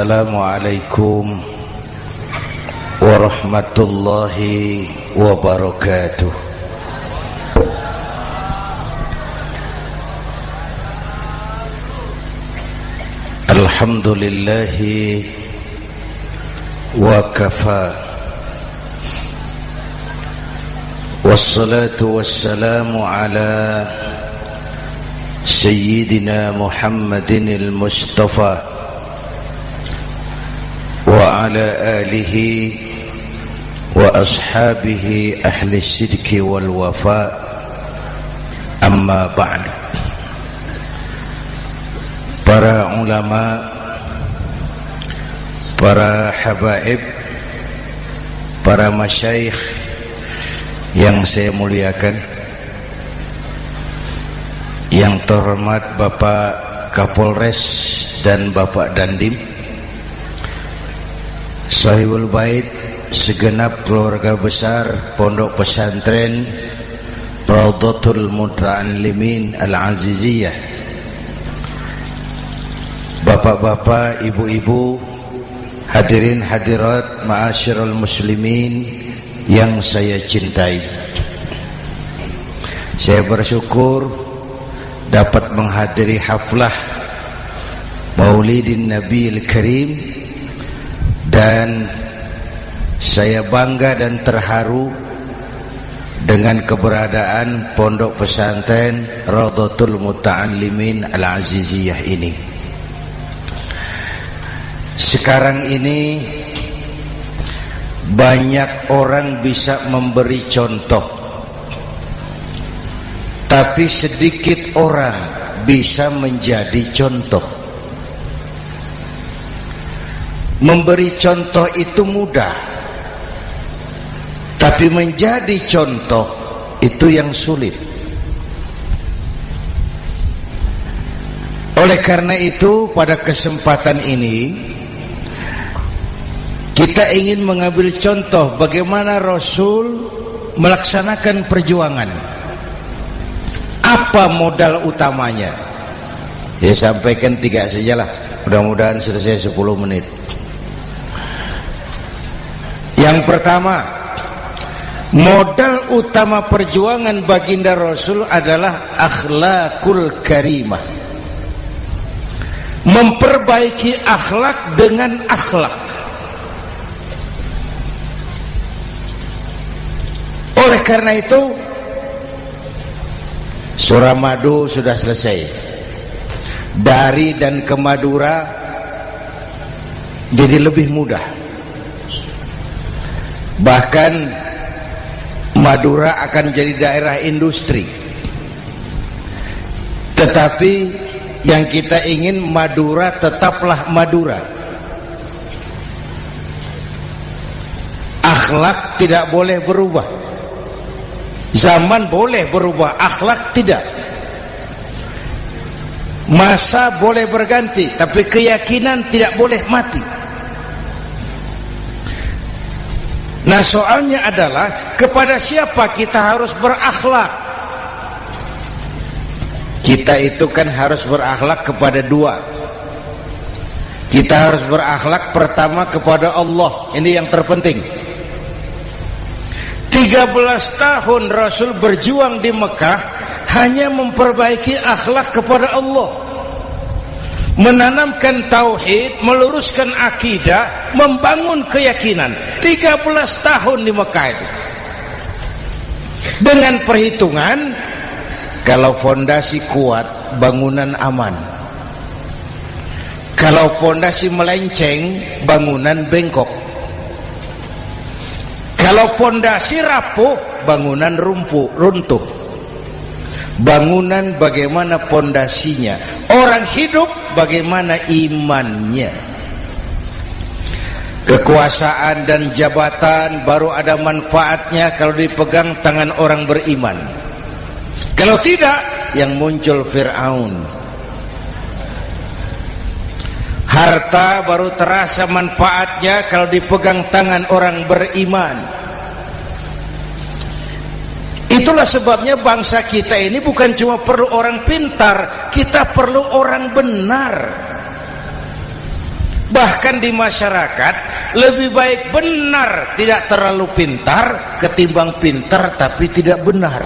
Assalamualaikum warahmatullahi wabarakatuh. Alhamdulillahi wa kafa, wassalatu wassalamu ala sayyidina Muhammadin al-Mustafa wa ala alihi wa ashabihi ahli sidqi wal wafa, amma ba'd. Para ulama, para habaib, para masyayikh yang saya muliakan, yang terhormat Bapak Kapolres dan Bapak Dandim, Sahibul Bait, segenap keluarga besar Pondok Pesantren Raudhatul Muta'allimin Al-Aziziyah, bapak-bapak, ibu-ibu, hadirin hadirat ma'asyiral muslimin yang saya cintai. Saya bersyukur dapat menghadiri haflah Maulidin Nabiil Karim, dan saya bangga dan terharu dengan keberadaan Pondok Pesantren Raudhatul Muta'allimin Al-Aziziyah ini. Sekarang ini banyak orang bisa memberi contoh, tapi sedikit orang bisa menjadi contoh. Memberi contoh itu mudah, tapi menjadi contoh itu yang sulit. Oleh karena itu, pada kesempatan ini kita ingin mengambil contoh bagaimana Rasul melaksanakan perjuangan. Apa modal utamanya? Ya, sampaikan 3 sajalah, mudah-mudahan selesai 10 menit. Yang pertama, modal utama perjuangan baginda Rasul adalah akhlakul karimah. Memperbaiki akhlak dengan akhlak. Oleh karena itu, Suramadu sudah selesai. Dari dan ke Madura jadi lebih mudah. Bahkan Madura akan jadi daerah industri. Tetapi yang kita ingin, Madura tetaplah Madura. Akhlak tidak boleh berubah. Zaman boleh berubah, akhlak tidak. Masa boleh berganti, tapi keyakinan tidak boleh mati. Nah, soalnya adalah kepada siapa kita harus berakhlak. Kita itu kan harus berakhlak kepada 2. Kita harus berakhlak pertama kepada Allah. Ini yang terpenting. 13 tahun Rasul berjuang di Mekah hanya memperbaiki akhlak kepada Allah, menanamkan tauhid, meluruskan akidah, membangun keyakinan. 13 tahun di Mekah itu. Dengan perhitungan, kalau fondasi kuat, bangunan aman. Kalau fondasi melenceng, bangunan bengkok. Kalau fondasi rapuh, bangunan runtuh. Bangunan bagaimana fondasinya? Orang hidup bagaimana imannya? Kekuasaan dan jabatan baru ada manfaatnya kalau dipegang tangan orang beriman. Kalau tidak, yang muncul Fir'aun. Harta baru terasa manfaatnya kalau dipegang tangan orang beriman. Itulah sebabnya bangsa kita ini bukan cuma perlu orang pintar, kita perlu orang benar. Bahkan di masyarakat lebih baik benar tidak terlalu pintar ketimbang pintar tapi tidak benar.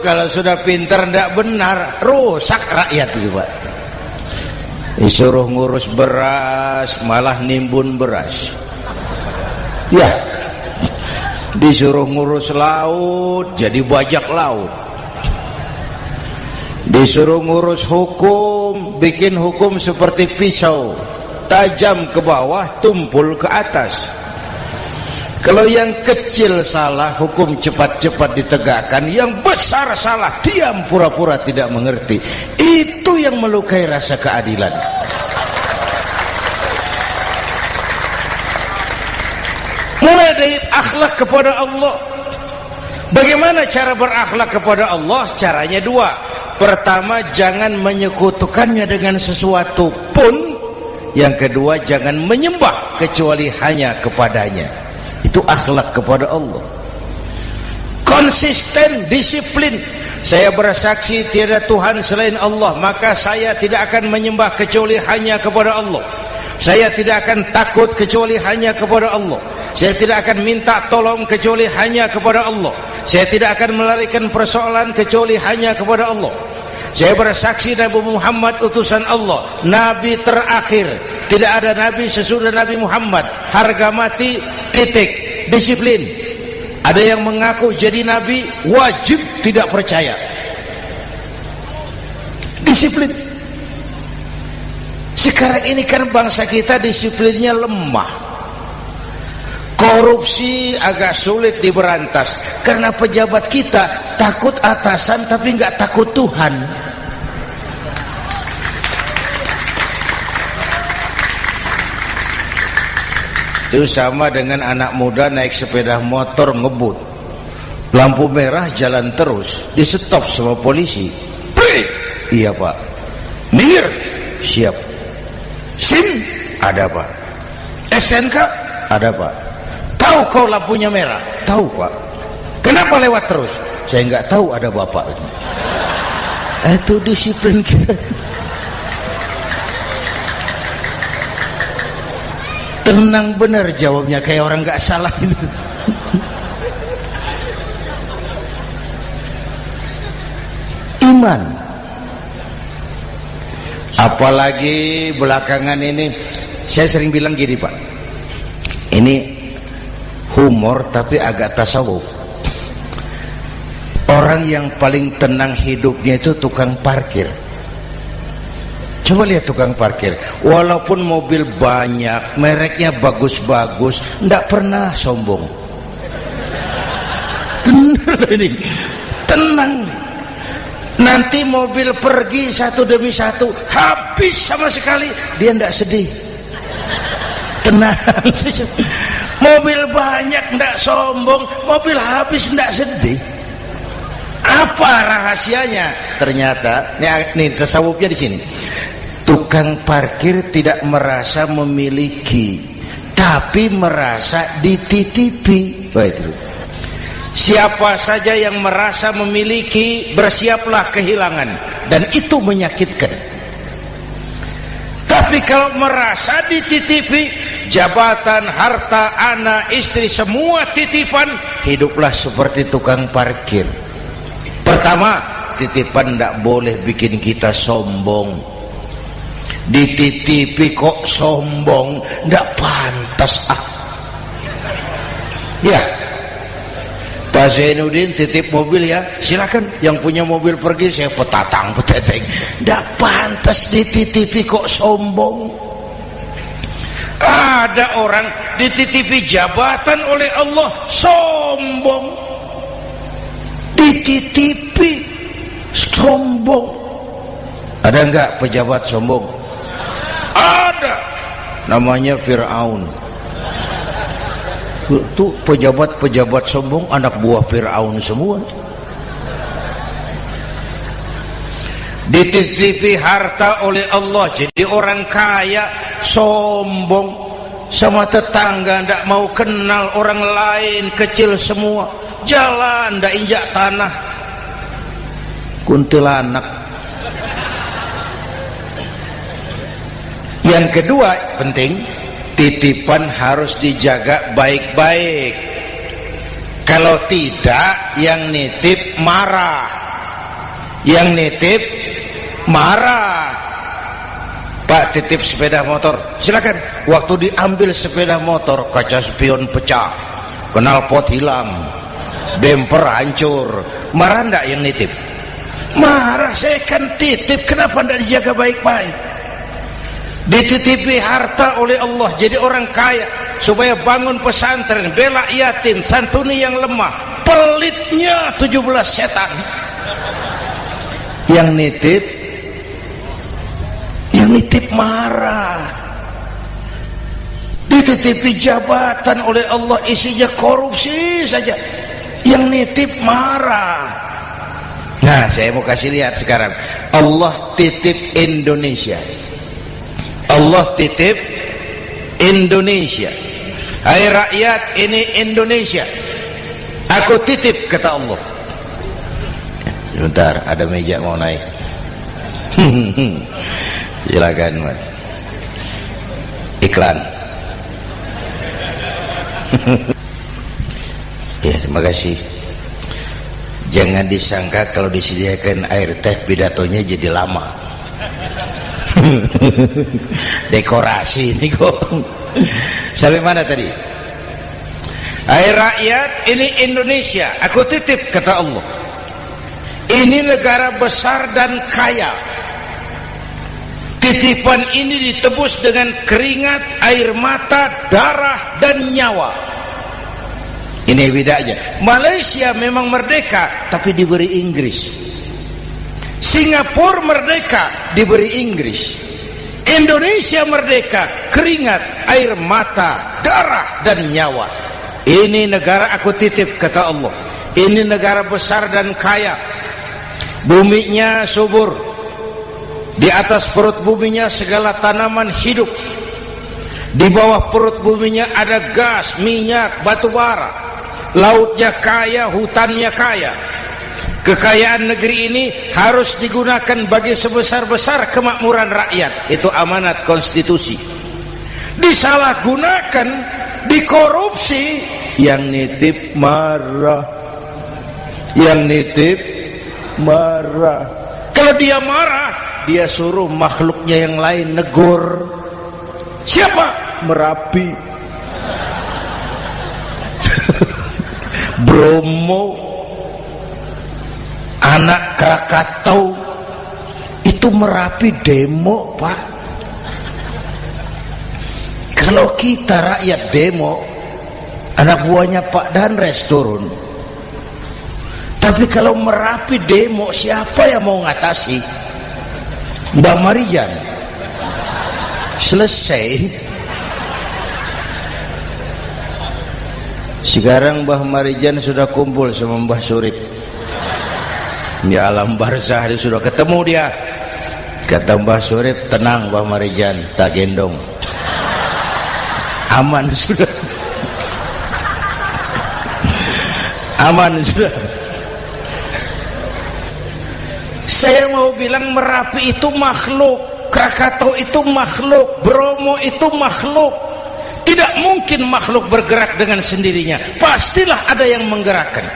Kalau sudah pintar tidak benar, rusak rakyat itu, Pak. Disuruh ngurus beras malah nimbun beras. Ya, disuruh ngurus laut jadi bajak laut. Disuruh ngurus hukum, bikin hukum seperti pisau, tajam ke bawah, tumpul ke atas. Kalau yang kecil salah, hukum cepat-cepat ditegakkan. Yang besar salah, diam pura-pura tidak mengerti. Itu yang melukai rasa keadilan. Mulai dari akhlak kepada Allah. Bagaimana cara berakhlak kepada Allah? Caranya dua. Pertama, jangan menyekutukannya dengan sesuatu pun. Yang kedua, jangan menyembah kecuali hanya kepadanya. Itu akhlak kepada Allah. Konsisten, disiplin. Saya bersaksi tiada Tuhan selain Allah, maka saya tidak akan menyembah kecuali hanya kepada Allah. Saya tidak akan takut kecuali hanya kepada Allah. Saya tidak akan minta tolong kecuali hanya kepada Allah. Saya tidak akan melarikan persoalan kecuali hanya kepada Allah. Saya bersaksi Nabi Muhammad utusan Allah, Nabi terakhir. Tidak ada Nabi sesudah Nabi Muhammad. Harga mati, titik. Disiplin. Ada yang mengaku jadi Nabi, wajib tidak percaya. Disiplin. Sekarang ini kan bangsa kita disiplinnya lemah. Korupsi agak sulit diberantas karena pejabat kita takut atasan tapi nggak takut Tuhan. Itu sama dengan anak muda naik sepeda motor ngebut, lampu merah jalan terus, di stop sama polisi. Prit, iya Pak. Minggir, siap. SIM, ada Pak. SNK, ada Pak. Tahu kau lampunya merah? Tahu Pak. Kenapa lewat terus? Saya nggak tahu, ada Bapak. Itu disiplin kita. Tenang bener jawabnya, kayak orang nggak salah itu. Iman. Apalagi belakangan ini saya sering bilang gini Pak, ini humor tapi agak tasawuf. Orang yang paling tenang hidupnya itu tukang parkir. Coba lihat tukang parkir, walaupun mobil banyak, mereknya bagus-bagus, tidak pernah sombong. Tenang ini, tenang. Nanti mobil pergi satu demi satu, habis sama sekali, dia tidak sedih. Tenang. Mobil banyak tidak sombong, mobil habis tidak sedih. Apa rahasianya? Ternyata, nih tasawufnya di sini. Tukang parkir tidak merasa memiliki, tapi merasa dititipi. Wah, itu. Siapa saja yang merasa memiliki, bersiaplah kehilangan, dan itu menyakitkan. Tapi kalau merasa dititipi, jabatan, harta, anak, istri, semua titipan, hiduplah seperti tukang parkir. Pertama, titipan tidak boleh bikin kita sombong. Dititipi kok sombong, tidak pantas. Ya, Pak Zainuddin titip mobil ya, silakan. Yang punya mobil pergi, saya peteteng. Tidak pantas dititipi kok sombong. Ada orang dititipi jabatan oleh Allah, sombong. Dititipi sombong. Ada enggak pejabat sombong? Ada, namanya Fir'aun. Itu pejabat-pejabat sombong anak buah Fir'aun semua. Dititipi harta oleh Allah, jadi orang kaya sombong, sama tetangga tidak mau kenal orang lain, kecil semua, jalan tidak injak tanah. kuntilanak. Yang kedua penting, titipan harus dijaga baik-baik. Kalau tidak, yang nitip marah. Yang nitip marah. Pak, titip sepeda motor, silakan. Waktu diambil sepeda motor, kaca spion pecah, knalpot hilang, bemper hancur. Marah enggak yang nitip? Marah. Saya kan titip, kenapa enggak dijaga baik-baik? Dititipi harta oleh Allah jadi orang kaya supaya bangun pesantren, bela yatim, santuni yang lemah. Pelitnya 17 setan. Yang nitip marah. Dititipi jabatan oleh Allah isinya korupsi saja, yang nitip marah. Nah, saya mau kasih lihat sekarang. Allah titip Indonesia. Allah titip Indonesia. Hai rakyat, ini Indonesia, aku titip, kata Allah. Sebentar, ada meja mau naik. Silakan, Mas. Iklan. Ya, terima kasih. Jangan disangka kalau disediakan air teh pidatonya jadi lama. Dekorasi ini kok. Sampai mana tadi? Hai rakyat, ini Indonesia, aku titip, kata Allah. Ini negara besar dan kaya. Titipan ini ditebus dengan keringat, air mata, darah, dan nyawa. Ini bedanya. Malaysia memang merdeka, tapi diberi Inggris. Singapura merdeka, diberi Inggris. Indonesia merdeka, keringat, air mata, darah, dan nyawa. Ini negara aku titip, kata Allah. Ini negara besar dan kaya. Buminya subur. Di atas perut buminya segala tanaman hidup. Di bawah perut buminya ada gas, minyak, batu bara. Lautnya kaya, hutannya kaya. Kekayaan negeri ini harus digunakan bagi sebesar-besar kemakmuran rakyat. Itu amanat konstitusi. Disalahgunakan, dikorupsi, yang nitip marah. Yang nitip marah. Kalau dia marah, dia suruh makhluknya yang lain negur. Siapa? Merapi, Bromo, anak Krakatau. Itu Merapi demo, Pak. Kalau kita rakyat demo, anak buahnya Pak Danres turun. Tapi kalau Merapi demo, siapa yang mau ngatasi? Mbak Marijan. Selesai. Sekarang Mbah Marijan sudah kumpul sama Mbah Surip di alam barzah, dia sudah ketemu dia. Kata Mbah Surip, tenang Mbah Marijan, tak gendong, aman sudah. Aman sudah. Saya mau bilang Merapi itu makhluk, Krakatau itu makhluk, Bromo itu makhluk. Tidak mungkin makhluk bergerak dengan sendirinya, pastilah ada yang menggerakkan.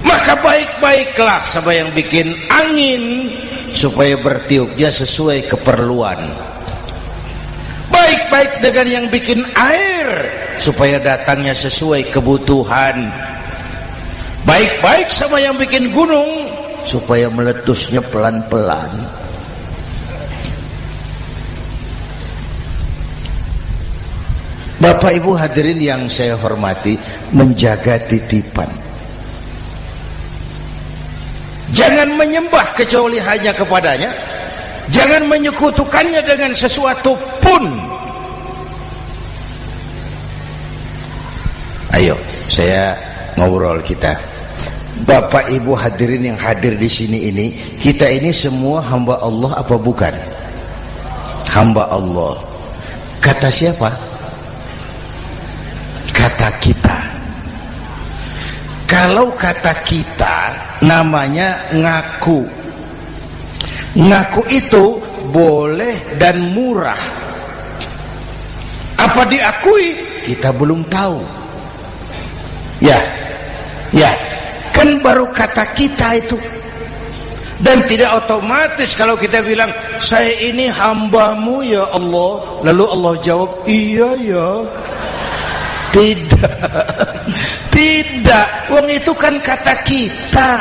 Maka baik-baiklah sama yang bikin angin supaya bertiupnya sesuai keperluan. Baik-baik dengan yang bikin air supaya datangnya sesuai kebutuhan. Baik-baik sama yang bikin gunung supaya meletusnya pelan-pelan. Bapak Ibu hadirin yang saya hormati, menjaga titipan. Jangan menyembah kecuali hanya kepadanya. Jangan menyekutukannya dengan sesuatu pun. Ayo, saya ngobrol kita. Bapak Ibu hadirin yang hadir di sini ini, kita ini semua hamba Allah apa bukan? Hamba Allah. Kata siapa? Kata kita. Kalau kata kita, namanya ngaku. Ngaku itu boleh dan murah. Apa diakui? Kita belum tahu. Ya, kan baru kata kita itu. Dan tidak otomatis kalau kita bilang, saya ini hambamu ya Allah, lalu Allah jawab, iya ya. Tidak, wong itu kan kata kita.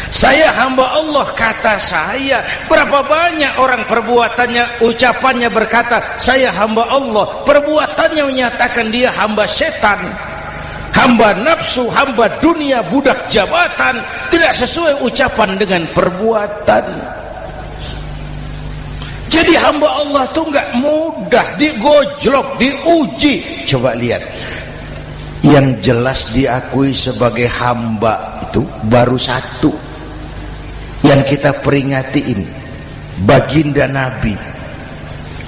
Saya hamba Allah, kata saya. Berapa banyak orang perbuatannya, ucapannya berkata saya hamba Allah, perbuatannya menyatakan dia hamba setan, hamba nafsu, hamba dunia, budak jabatan. Tidak sesuai ucapan dengan perbuatan. Jadi hamba Allah itu enggak mudah, digojlok, diuji. Coba lihat, yang jelas diakui sebagai hamba itu baru satu yang kita peringati ini, baginda Nabi.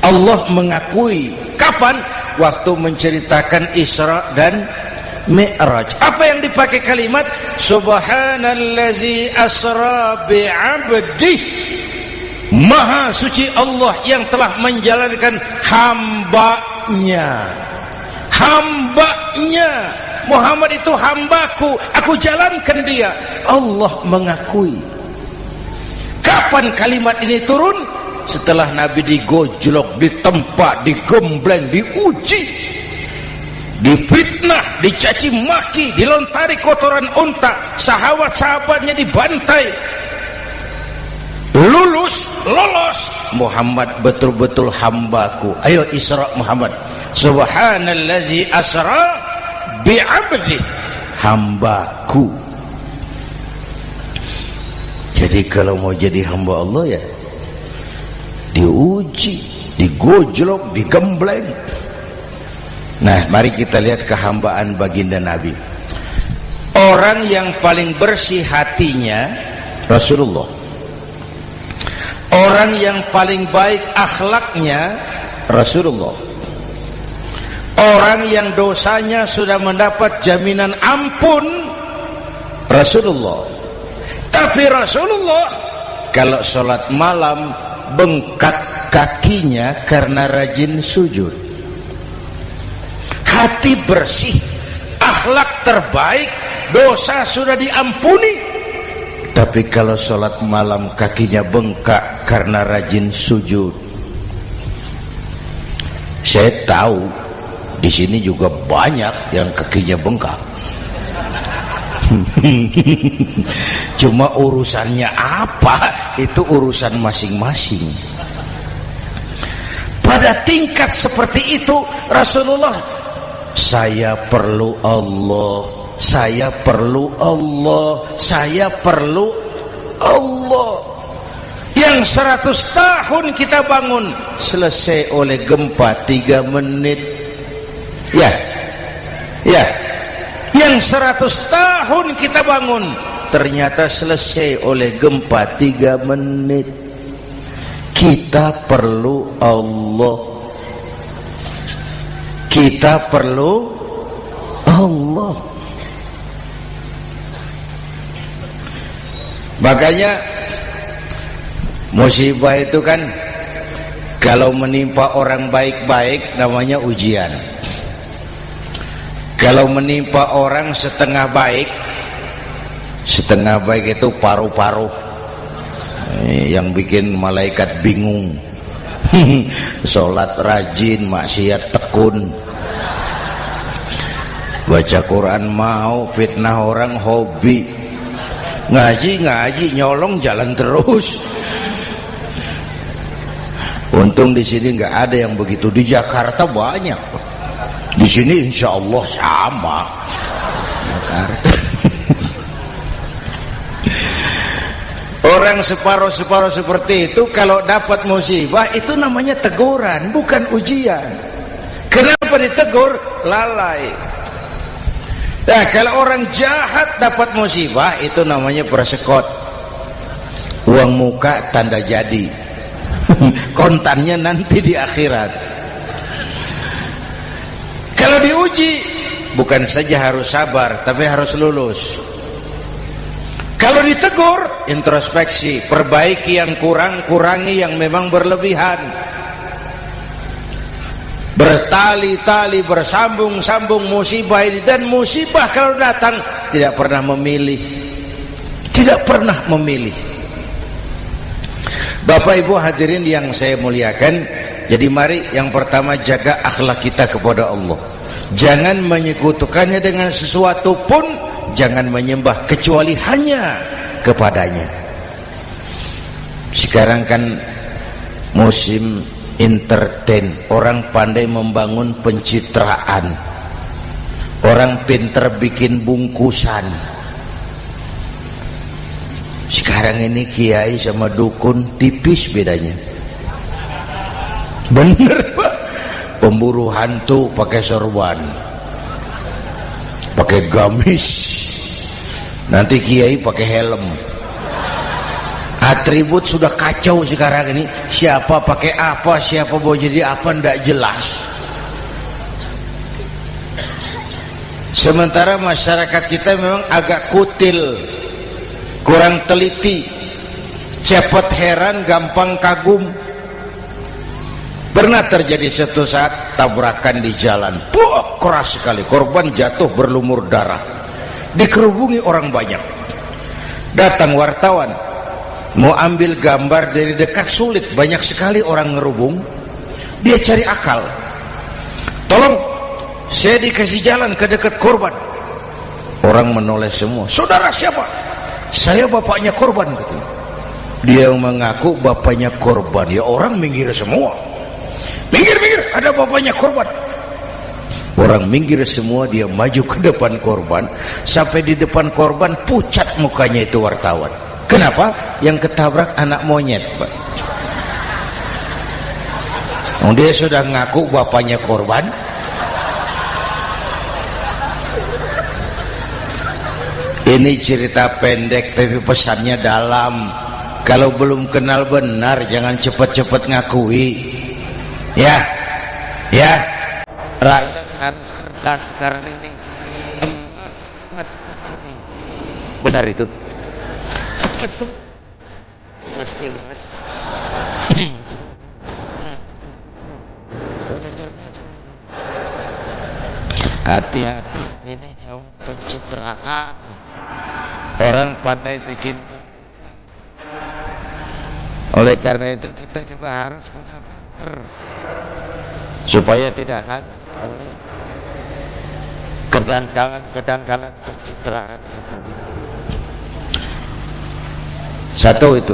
Allah mengakui kapan? Waktu menceritakan Isra dan Mi'raj. Apa yang dipakai kalimat? Subhanallazi asra bi'abdih. Maha suci Allah yang telah menjalankan hambanya. Hambanya. Muhammad itu hambaku, aku jalankan dia. Allah mengakui. Kapan kalimat ini turun? Setelah Nabi digojlok, ditempa, digembleng, diuji, difitnah, dicaci maki, dilontari kotoran unta, sahabat-sahabatnya dibantai. Lolos, Muhammad betul-betul hambaku. Ayo Isra Muhammad. Subhanallazi asra bi'abdi, hambaku. Jadi kalau mau jadi hamba Allah ya diuji, digojlok, digembleng. Nah, mari kita lihat kehambaan baginda Nabi. Orang yang paling bersih hatinya Rasulullah. Orang yang paling baik akhlaknya Rasulullah. Orang yang dosanya sudah mendapat jaminan ampun Rasulullah. Tapi Rasulullah kalau sholat malam bengkak kakinya karena rajin sujud. Hati bersih, akhlak terbaik, dosa sudah diampuni. Tapi kalau sholat malam kakinya bengkak karena rajin sujud. Saya tahu di sini juga banyak yang kakinya bengkak. Cuma urusannya apa, itu urusan masing-masing. Pada tingkat seperti itu Rasulullah, saya perlu Allah, saya perlu Allah, saya perlu Allah. Yang 100 tahun kita bangun selesai oleh gempa 3 menit. Ya. Yang 100 tahun kita bangun ternyata selesai oleh gempa 3 menit. Kita perlu Allah. Kita perlu Allah. Makanya musibah itu kan kalau menimpa orang baik-baik namanya ujian. Kalau menimpa orang setengah baik itu paru-paru yang bikin malaikat bingung. Sholat rajin, maksiat tekun, baca Quran mau, fitnah orang hobi, ngaji nyolong jalan terus. Untung di sini nggak ada yang begitu. Di Jakarta banyak. Di sini insya Allah sama. Jakarta. Orang separuh-separuh seperti itu kalau dapat musibah itu namanya teguran, bukan ujian. Kenapa ditegur? Lalai. Nah, kalau orang jahat dapat musibah itu namanya persekot. Uang muka tanda jadi. Kontannya nanti di akhirat. Kalau diuji bukan saja harus sabar, tapi harus lulus. Kalau ditegur, introspeksi, perbaiki yang kurang, kurangi yang memang berlebihan. Bertali-tali, bersambung-sambung musibah ini. Dan musibah kalau datang tidak pernah memilih, tidak pernah memilih. Bapak Ibu hadirin yang saya muliakan, jadi mari yang pertama jaga akhlak kita kepada Allah. Jangan menyekutukannya dengan sesuatu pun, jangan menyembah kecuali hanya kepadanya. Sekarang kan musim entertain, orang pandai membangun pencitraan, orang pinter bikin bungkusan. Sekarang ini kiai sama dukun tipis bedanya. Bener Pak, pemburu hantu pakai sorban, pakai gamis, nanti kiai pakai helm. Atribut sudah kacau sekarang ini, siapa pakai apa, siapa mau jadi apa, ndak jelas. Sementara masyarakat kita memang agak kutil, kurang teliti, cepat heran, gampang kagum. Pernah terjadi suatu saat tabrakan di jalan, keras sekali, korban jatuh berlumur darah, dikerubungi orang banyak. Datang wartawan mau ambil gambar dari dekat, sulit, banyak sekali orang ngerubung. Dia cari akal, tolong saya dikasih jalan ke dekat korban. Orang menoleh semua. Saudara siapa? Saya bapaknya korban, katanya. Dia mengaku bapaknya korban. Ya orang minggir semua. Minggir, ada bapaknya korban. Orang minggir semua, dia maju ke depan korban. Sampai di depan korban pucat mukanya itu wartawan. Kenapa? Yang ketabrak anak monyet, Pak. Dia sudah ngaku bapaknya korban. Ini cerita pendek tapi pesannya dalam. Kalau belum kenal benar jangan cepat-cepat ngakui. Ya. Benar itu. Hati-hati, ini pencitraan. Orang pandai bikin. Oleh karena itu kita juga harus supaya tidak ada kedangkalan pencitraan. Satu itu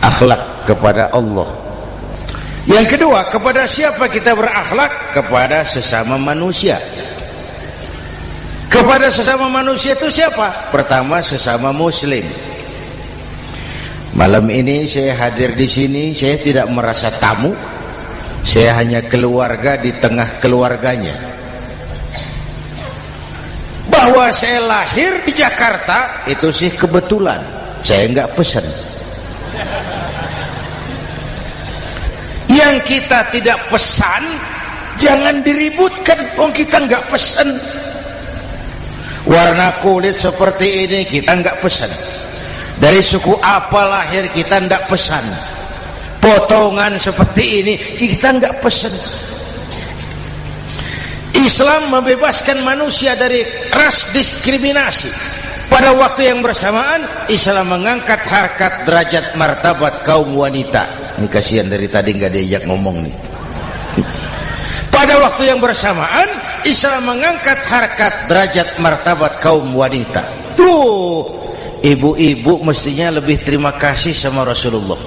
akhlak kepada Allah. Yang kedua, kepada siapa kita berakhlak? Kepada sesama manusia. Kepada sesama manusia itu siapa? Pertama, sesama muslim. Malam ini saya hadir di sini, saya tidak merasa tamu. Saya hanya keluarga di tengah keluarganya. Bahwa saya lahir di Jakarta itu sih kebetulan. Saya enggak pesan. Yang kita tidak pesan jangan diributkan. Kita enggak pesan. Warna kulit seperti ini kita enggak pesan. Dari suku apa lahir kita enggak pesan. Potongan seperti ini kita enggak pesan. Islam membebaskan manusia dari ras diskriminasi. Pada waktu yang bersamaan Islam mengangkat harkat, derajat, martabat kaum wanita. Ini kasihan dari tadi nggak diajak ngomong nih. Pada waktu yang bersamaan Islam mengangkat harkat, derajat, martabat kaum wanita. Tuh, ibu-ibu mestinya lebih terima kasih sama Rasulullah.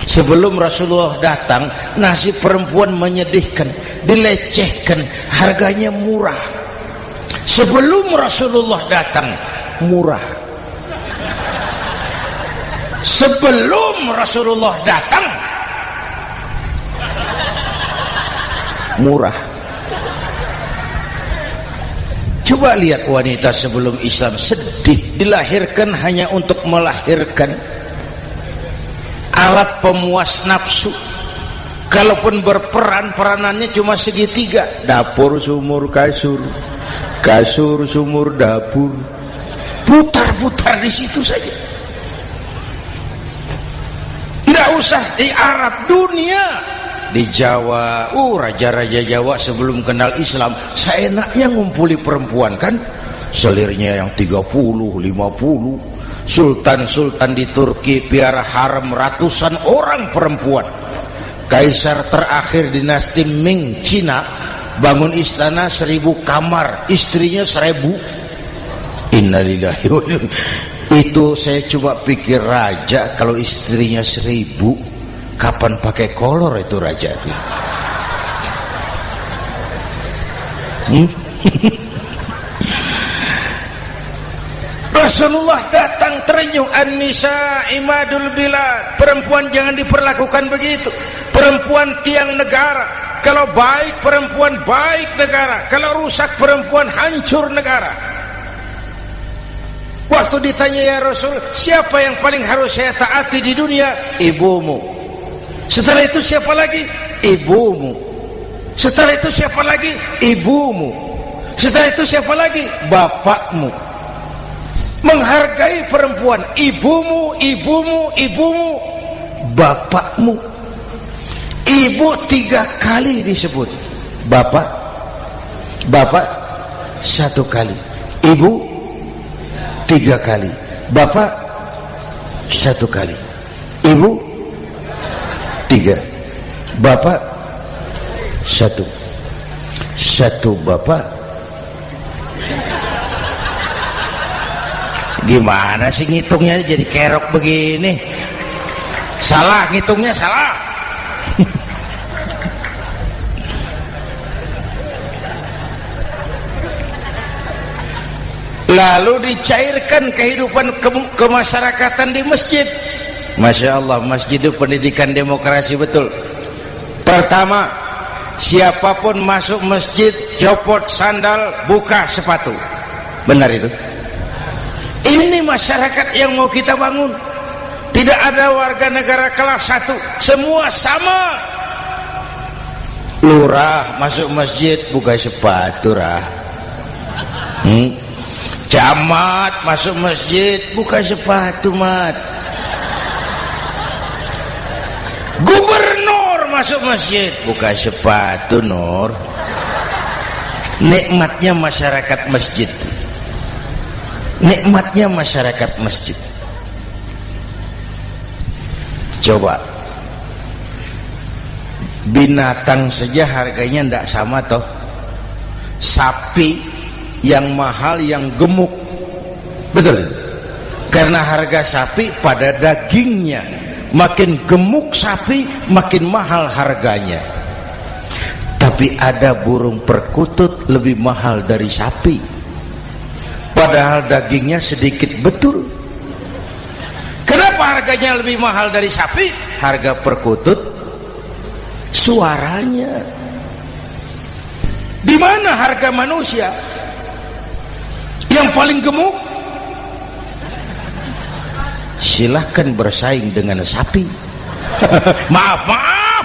Sebelum Rasulullah datang, nasib perempuan menyedihkan, dilecehkan, harganya murah. Sebelum Rasulullah datang, murah. Sebelum Rasulullah datang, murah. Coba lihat wanita sebelum Islam, sedih, dilahirkan hanya untuk melahirkan, alat pemuas nafsu. Kalaupun berperan, peranannya cuma segitiga. Dapur, sumur, kasur. Kasur, sumur, dapur. putar-putar di situ saja. Tidak usah di Arab, dunia. Di Jawa, raja-raja Jawa sebelum kenal Islam seenaknya ngumpuli perempuan kan, selirnya yang 30, 50. Sultan-sultan di Turki piara harem ratusan orang perempuan. Kaisar terakhir dinasti Ming Cina bangun istana 1000 kamar, istrinya 1000. Innalillahi wa inna. Itu saya coba pikir, raja kalau istrinya 1000, kapan pakai kolor itu raja? Rasulullah datang terenyuh, an-nisa imadul bilad. Perempuan jangan diperlakukan begitu. Perempuan tiang negara. Kalau baik perempuan baik negara, kalau rusak perempuan hancur negara. Waktu ditanya, ya Rasul, siapa yang paling harus saya taati di dunia? Ibumu. Setelah itu siapa lagi? Ibumu. Setelah itu siapa lagi? Ibumu. Setelah itu siapa lagi? Bapakmu. Menghargai perempuan, ibumu, ibumu, ibumu, bapakmu. Ibu 3 kali disebut, bapak 1 kali, ibu 3 kali, bapak 1 kali, ibu 3, bapak 1 bapak. Gimana sih ngitungnya jadi kerok begini? Salah ngitungnya, salah. Lalu dicairkan kehidupan kemasyarakatan di masjid. Masya Allah, masjid itu pendidikan demokrasi betul. Pertama, siapapun masuk masjid copot sandal, buka sepatu. Benar itu? Ini masyarakat yang mau kita bangun. Tidak ada warga negara kelas 1, semua sama. Lurah masuk masjid buka sepatu, Camat masuk masjid buka sepatu, mat. Gubernur masuk masjid buka sepatu, Nur. Nikmatnya masyarakat masjid. Nikmatnya masyarakat masjid. Coba, binatang saja harganya tidak sama toh. Sapi yang mahal, yang gemuk, betul? Karena harga sapi pada dagingnya. Makin gemuk sapi, makin mahal harganya. Tapi ada burung perkutut lebih mahal dari sapi, padahal dagingnya sedikit betul. Kenapa harganya lebih mahal dari sapi? Harga perkutut suaranya. Di mana harga manusia? Yang paling gemuk silahkan bersaing dengan sapi. Maaf.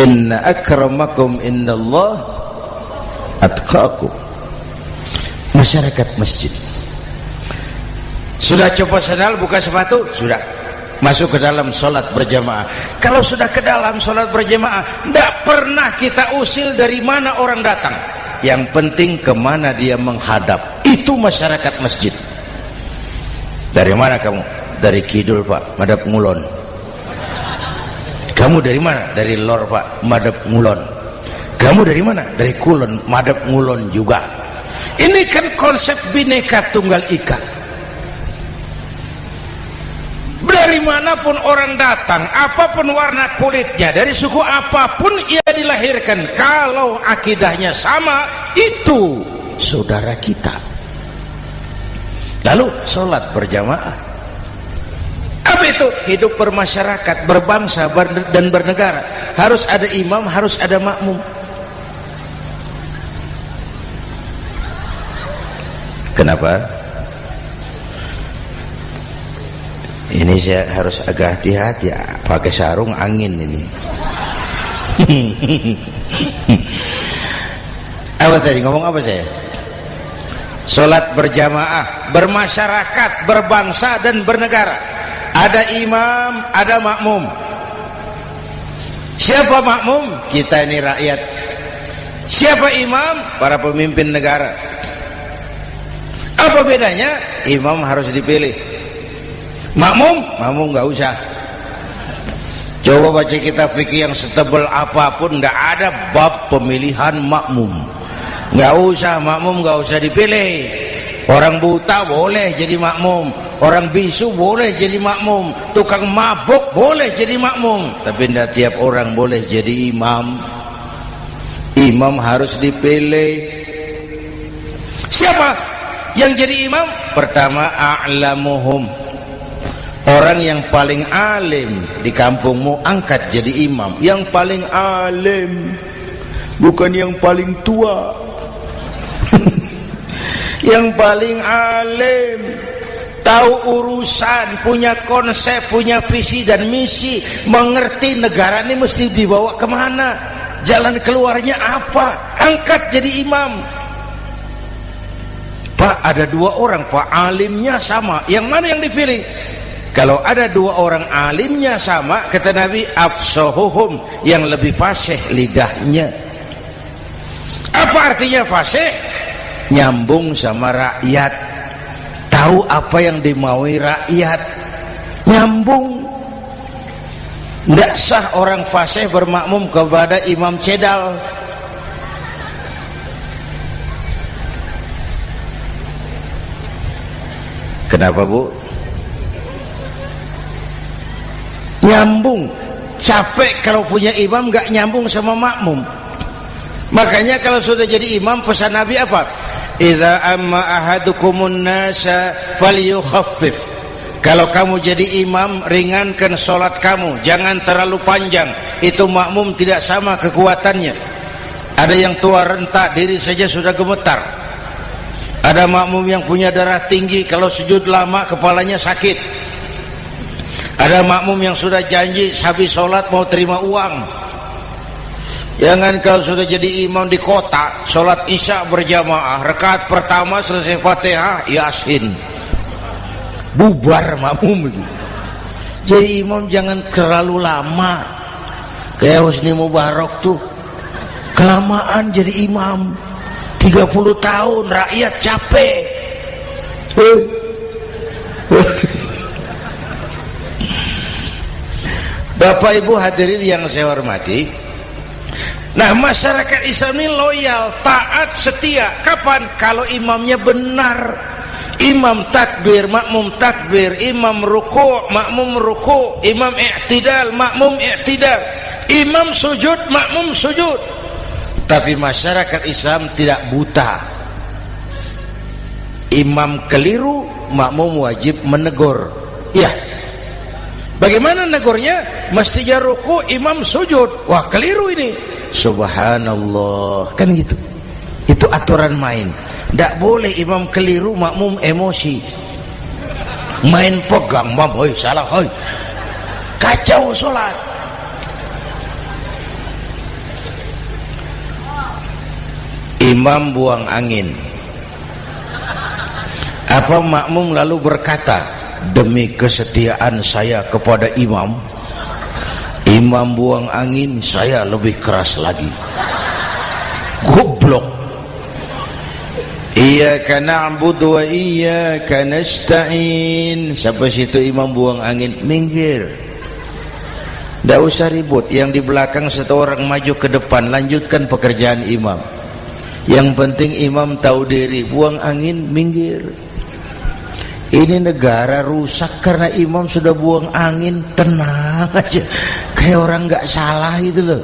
Inna akramakum indallah atqakum. Masyarakat masjid sudah coba sandal, buka sepatu, sudah masuk ke dalam sholat berjamaah. Kalau sudah ke dalam sholat berjamaah, tidak pernah kita usil dari mana orang datang. Yang penting kemana dia menghadap. Itu masyarakat masjid. Dari mana kamu? Dari kidul, Pak, madhab ngulon. Kamu dari mana? Dari lor, Pak, madhab ngulon. Kamu dari mana? Dari kulon, madhab ngulon juga. Ini kan konsep Bhinneka Tunggal Ika. Dari manapun orang datang, apapun warna kulitnya, dari suku apapun ia dilahirkan, kalau akidahnya sama, itu saudara kita. Lalu sholat berjamaah. Apa itu? Hidup bermasyarakat, berbangsa dan bernegara. Harus ada imam, harus ada makmum. Kenapa? Ini saya harus agak hati-hati, pakai sarung angin ini. Apa tadi ngomong apa saya? Salat berjamaah, bermasyarakat, berbangsa dan bernegara. Ada imam, ada makmum. Siapa makmum? Kita ini rakyat. Siapa imam? Para pemimpin negara. Apa bedanya? Imam harus dipilih. Makmum nggak usah. Coba baca kitab fikih yang setebal apapun, nggak ada bab pemilihan makmum. Nggak usah, makmum nggak usah dipilih. Orang buta boleh jadi makmum, orang bisu boleh jadi makmum, tukang mabuk boleh jadi makmum, tapi tidak tiap orang boleh jadi imam. Imam harus dipilih. Siapa yang jadi imam? Pertama, a'lamuhum, orang yang paling alim di kampungmu angkat jadi imam. Yang paling alim, bukan yang paling tua. Yang paling alim, tahu urusan, punya konsep, punya visi dan misi, mengerti negara ini mesti dibawa kemana, jalan keluarnya apa, angkat jadi imam. Pak, ada dua orang Pak, alimnya sama, yang mana yang dipilih? Kalau ada dua orang alimnya sama, kata Nabi, afsahuhum, yang lebih fasih lidahnya. Apa artinya fasih? Nyambung sama rakyat, tahu apa yang dimaui rakyat, nyambung. Tidak sah orang fasih bermakmum kepada imam cedal. Kenapa Bu? Nyambung. Capek kalau punya imam gak nyambung sama makmum. Makanya kalau sudah jadi imam, pesan Nabi apa? Idza amma ahadukumun nasa falyukhaffif. Kalau kamu jadi imam, ringankan solat kamu, jangan terlalu panjang. Itu makmum tidak sama kekuatannya. Ada yang tua renta, diri saja sudah gemetar. Ada makmum yang punya darah tinggi, kalau sujud lama kepalanya sakit. Ada makmum yang sudah janji habis solat mau terima uang. Jangan kalau sudah jadi imam di kota, sholat isya berjamaah, rakaat pertama selesai Fatihah, Yasin, bubar makmum itu. Jadi imam jangan terlalu lama. Kayak Husni Mubarak tuh, kelamaan jadi imam, 30 tahun, rakyat capek. Bapak Ibu hadirin yang saya hormati, nah, masyarakat Islam ini loyal, taat, setia. Kapan? Kalau imamnya benar. Imam takbir, makmum takbir, imam ruku', makmum ruku', imam i'tidal, makmum i'tidal, imam sujud, makmum sujud. Tapi masyarakat Islam tidak buta. Imam keliru, makmum wajib menegur. Ya. Bagaimana negurnya? Mestinya ruku', imam sujud. Wah, keliru ini. Subhanallah, kan gitu. Itu aturan main. Tidak boleh imam keliru, makmum emosi, main pegang, mam, hoi salah, hoi, kacau sholat. Imam buang angin, apa makmum lalu berkata, demi kesetiaan saya kepada imam, imam buang angin, saya lebih keras lagi. Goblok. Iyyaka na'budu wa iyyaka nasta'in. Sampai situ imam buang angin, minggir. Tidak usah ribut. Yang di belakang satu orang maju ke depan, lanjutkan pekerjaan imam. Yang penting imam tahu diri, buang angin, minggir. Ini negara rusak karena imam sudah buang angin. Tenang aja, kayak orang nggak salah gitu loh.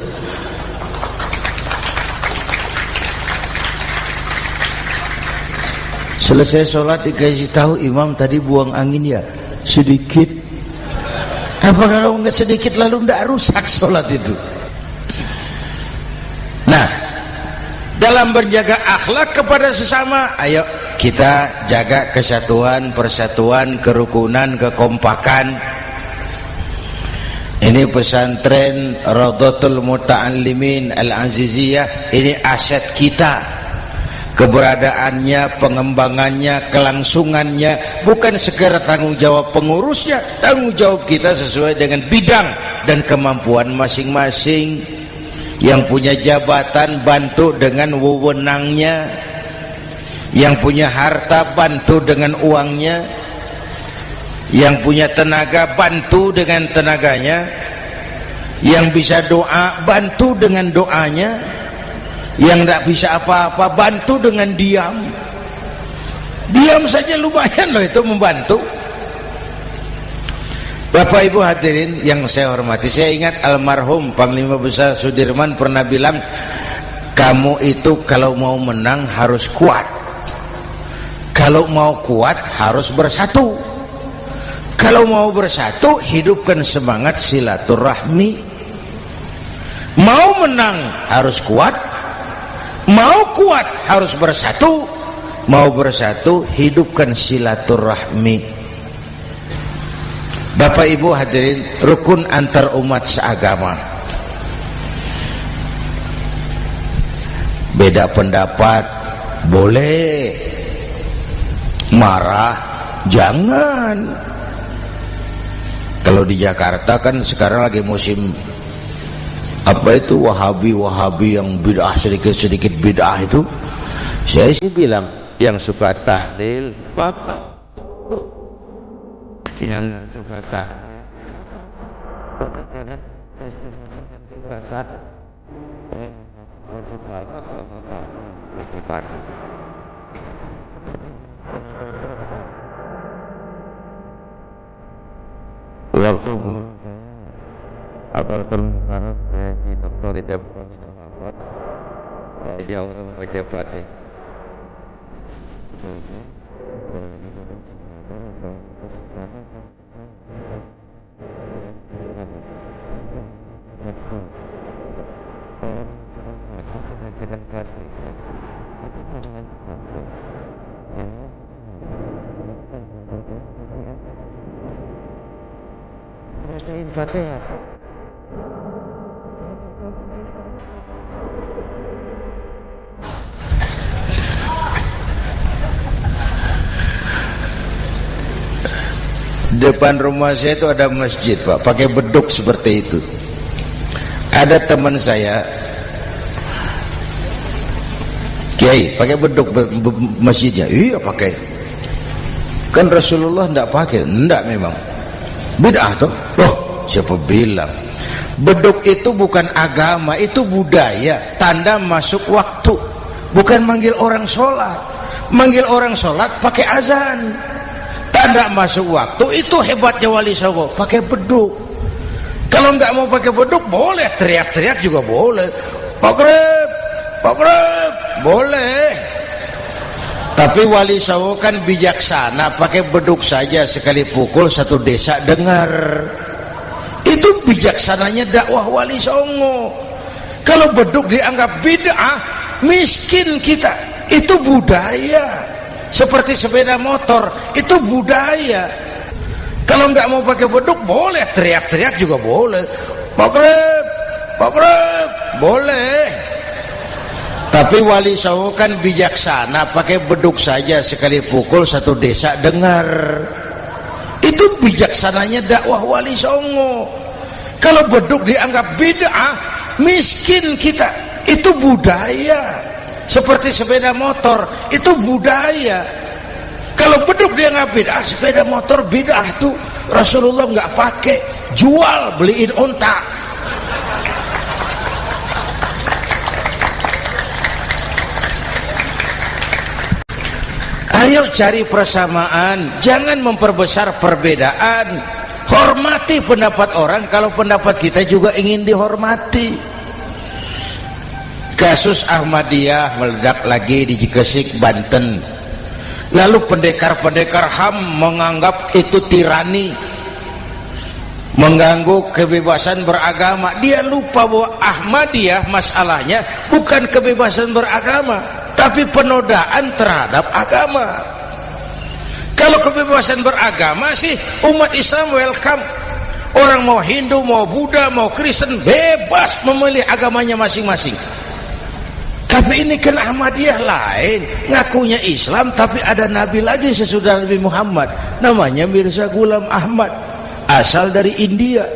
Selesai sholat dikasih tahu imam tadi buang angin ya sedikit. Apa kalau nggak sedikit lalu nggak rusak sholat itu? Nah, dalam berjaga akhlak kepada sesama, ayo kita jaga kesatuan, persatuan, kerukunan, kekompakan. Ini pesantren Raudhatul Muta'allimin Al-Aziziyah, ini aset kita. keberadaannya, pengembangannya, kelangsungannya, bukan segera tanggung jawab pengurusnya, tanggung jawab kita sesuai dengan bidang dan kemampuan masing-masing. Yang punya jabatan bantu dengan wewenangnya, yang punya harta bantu dengan uangnya, yang punya tenaga bantu dengan tenaganya, yang bisa doa bantu dengan doanya, yang tidak bisa apa-apa bantu dengan diam. Diam saja lumayan loh itu membantu. Bapak Ibu hadirin yang saya hormati, saya ingat almarhum Panglima Besar Sudirman pernah bilang, kamu itu kalau mau menang harus kuat, kalau mau kuat harus bersatu, kalau mau bersatu hidupkan semangat silaturahmi. Mau menang harus kuat, mau kuat harus bersatu, mau bersatu hidupkan silaturahmi. Bapak Ibu hadirin, rukun antar umat seagama. Beda pendapat boleh, marah jangan. Kalau di Jakarta kan sekarang lagi musim apa itu wahabi yang bid'ah, sedikit bid'ah itu. Saya sih bilang yang suka tahlil Bapak, yang suka tahlil apa sekarang di dokter tidak dia orang berdebat depan rumah saya itu ada masjid Pak, pakai beduk seperti itu. Ada teman saya kiai pakai beduk masjidnya. Iya pakai, kan Rasulullah tidak pakai. Tidak, memang bid'ah toh. Loh, siapa bilang? Beduk itu bukan agama, itu budaya, tanda masuk waktu. Bukan manggil orang sholat. Manggil orang sholat pakai azan, tanda masuk waktu. Itu hebatnya Wali Songo, pakai beduk. Kalau nggak mau pakai beduk boleh, teriak-teriak juga boleh. Pak Greb, boleh. Tapi Wali Songo kan bijaksana, pakai beduk saja, sekali pukul satu desa dengar. Itu bijaksananya dakwah Wali Songo. Kalau beduk dianggap bid'ah, miskin kita. Itu budaya. Seperti sepeda motor, itu budaya. Kalau nggak mau pakai beduk boleh, teriak-teriak juga boleh. Pak Greb, boleh. Tapi Wali Songo kan bijaksana, pakai beduk saja, sekali pukul satu desa dengar. Itu bijaksananya dakwah Wali Songo. Kalau beduk dianggap bid'ah, miskin kita. Itu budaya. Seperti sepeda motor, itu budaya. Kalau beduk dianggap bid'ah, sepeda motor bid'ah tuh Rasulullah nggak pakai, jual, beliin unta. Ayo cari persamaan, jangan memperbesar perbedaan. Hormati pendapat orang kalau pendapat kita juga ingin dihormati. Kasus Ahmadiyah meledak lagi di Cikesik, Banten. Lalu pendekar-pendekar HAM menganggap itu tirani, mengganggu kebebasan beragama. Dia lupa bahwa Ahmadiyah masalahnya bukan kebebasan beragama, tapi penodaan terhadap agama. Kalau kebebasan beragama sih umat Islam welcome. Orang mau Hindu, mau Buddha, mau Kristen bebas memilih agamanya masing-masing. Tapi ini kan Ahmadiyah lain, ngakunya Islam tapi ada nabi lagi sesudah Nabi Muhammad, namanya Mirza Ghulam Ahmad, asal dari India.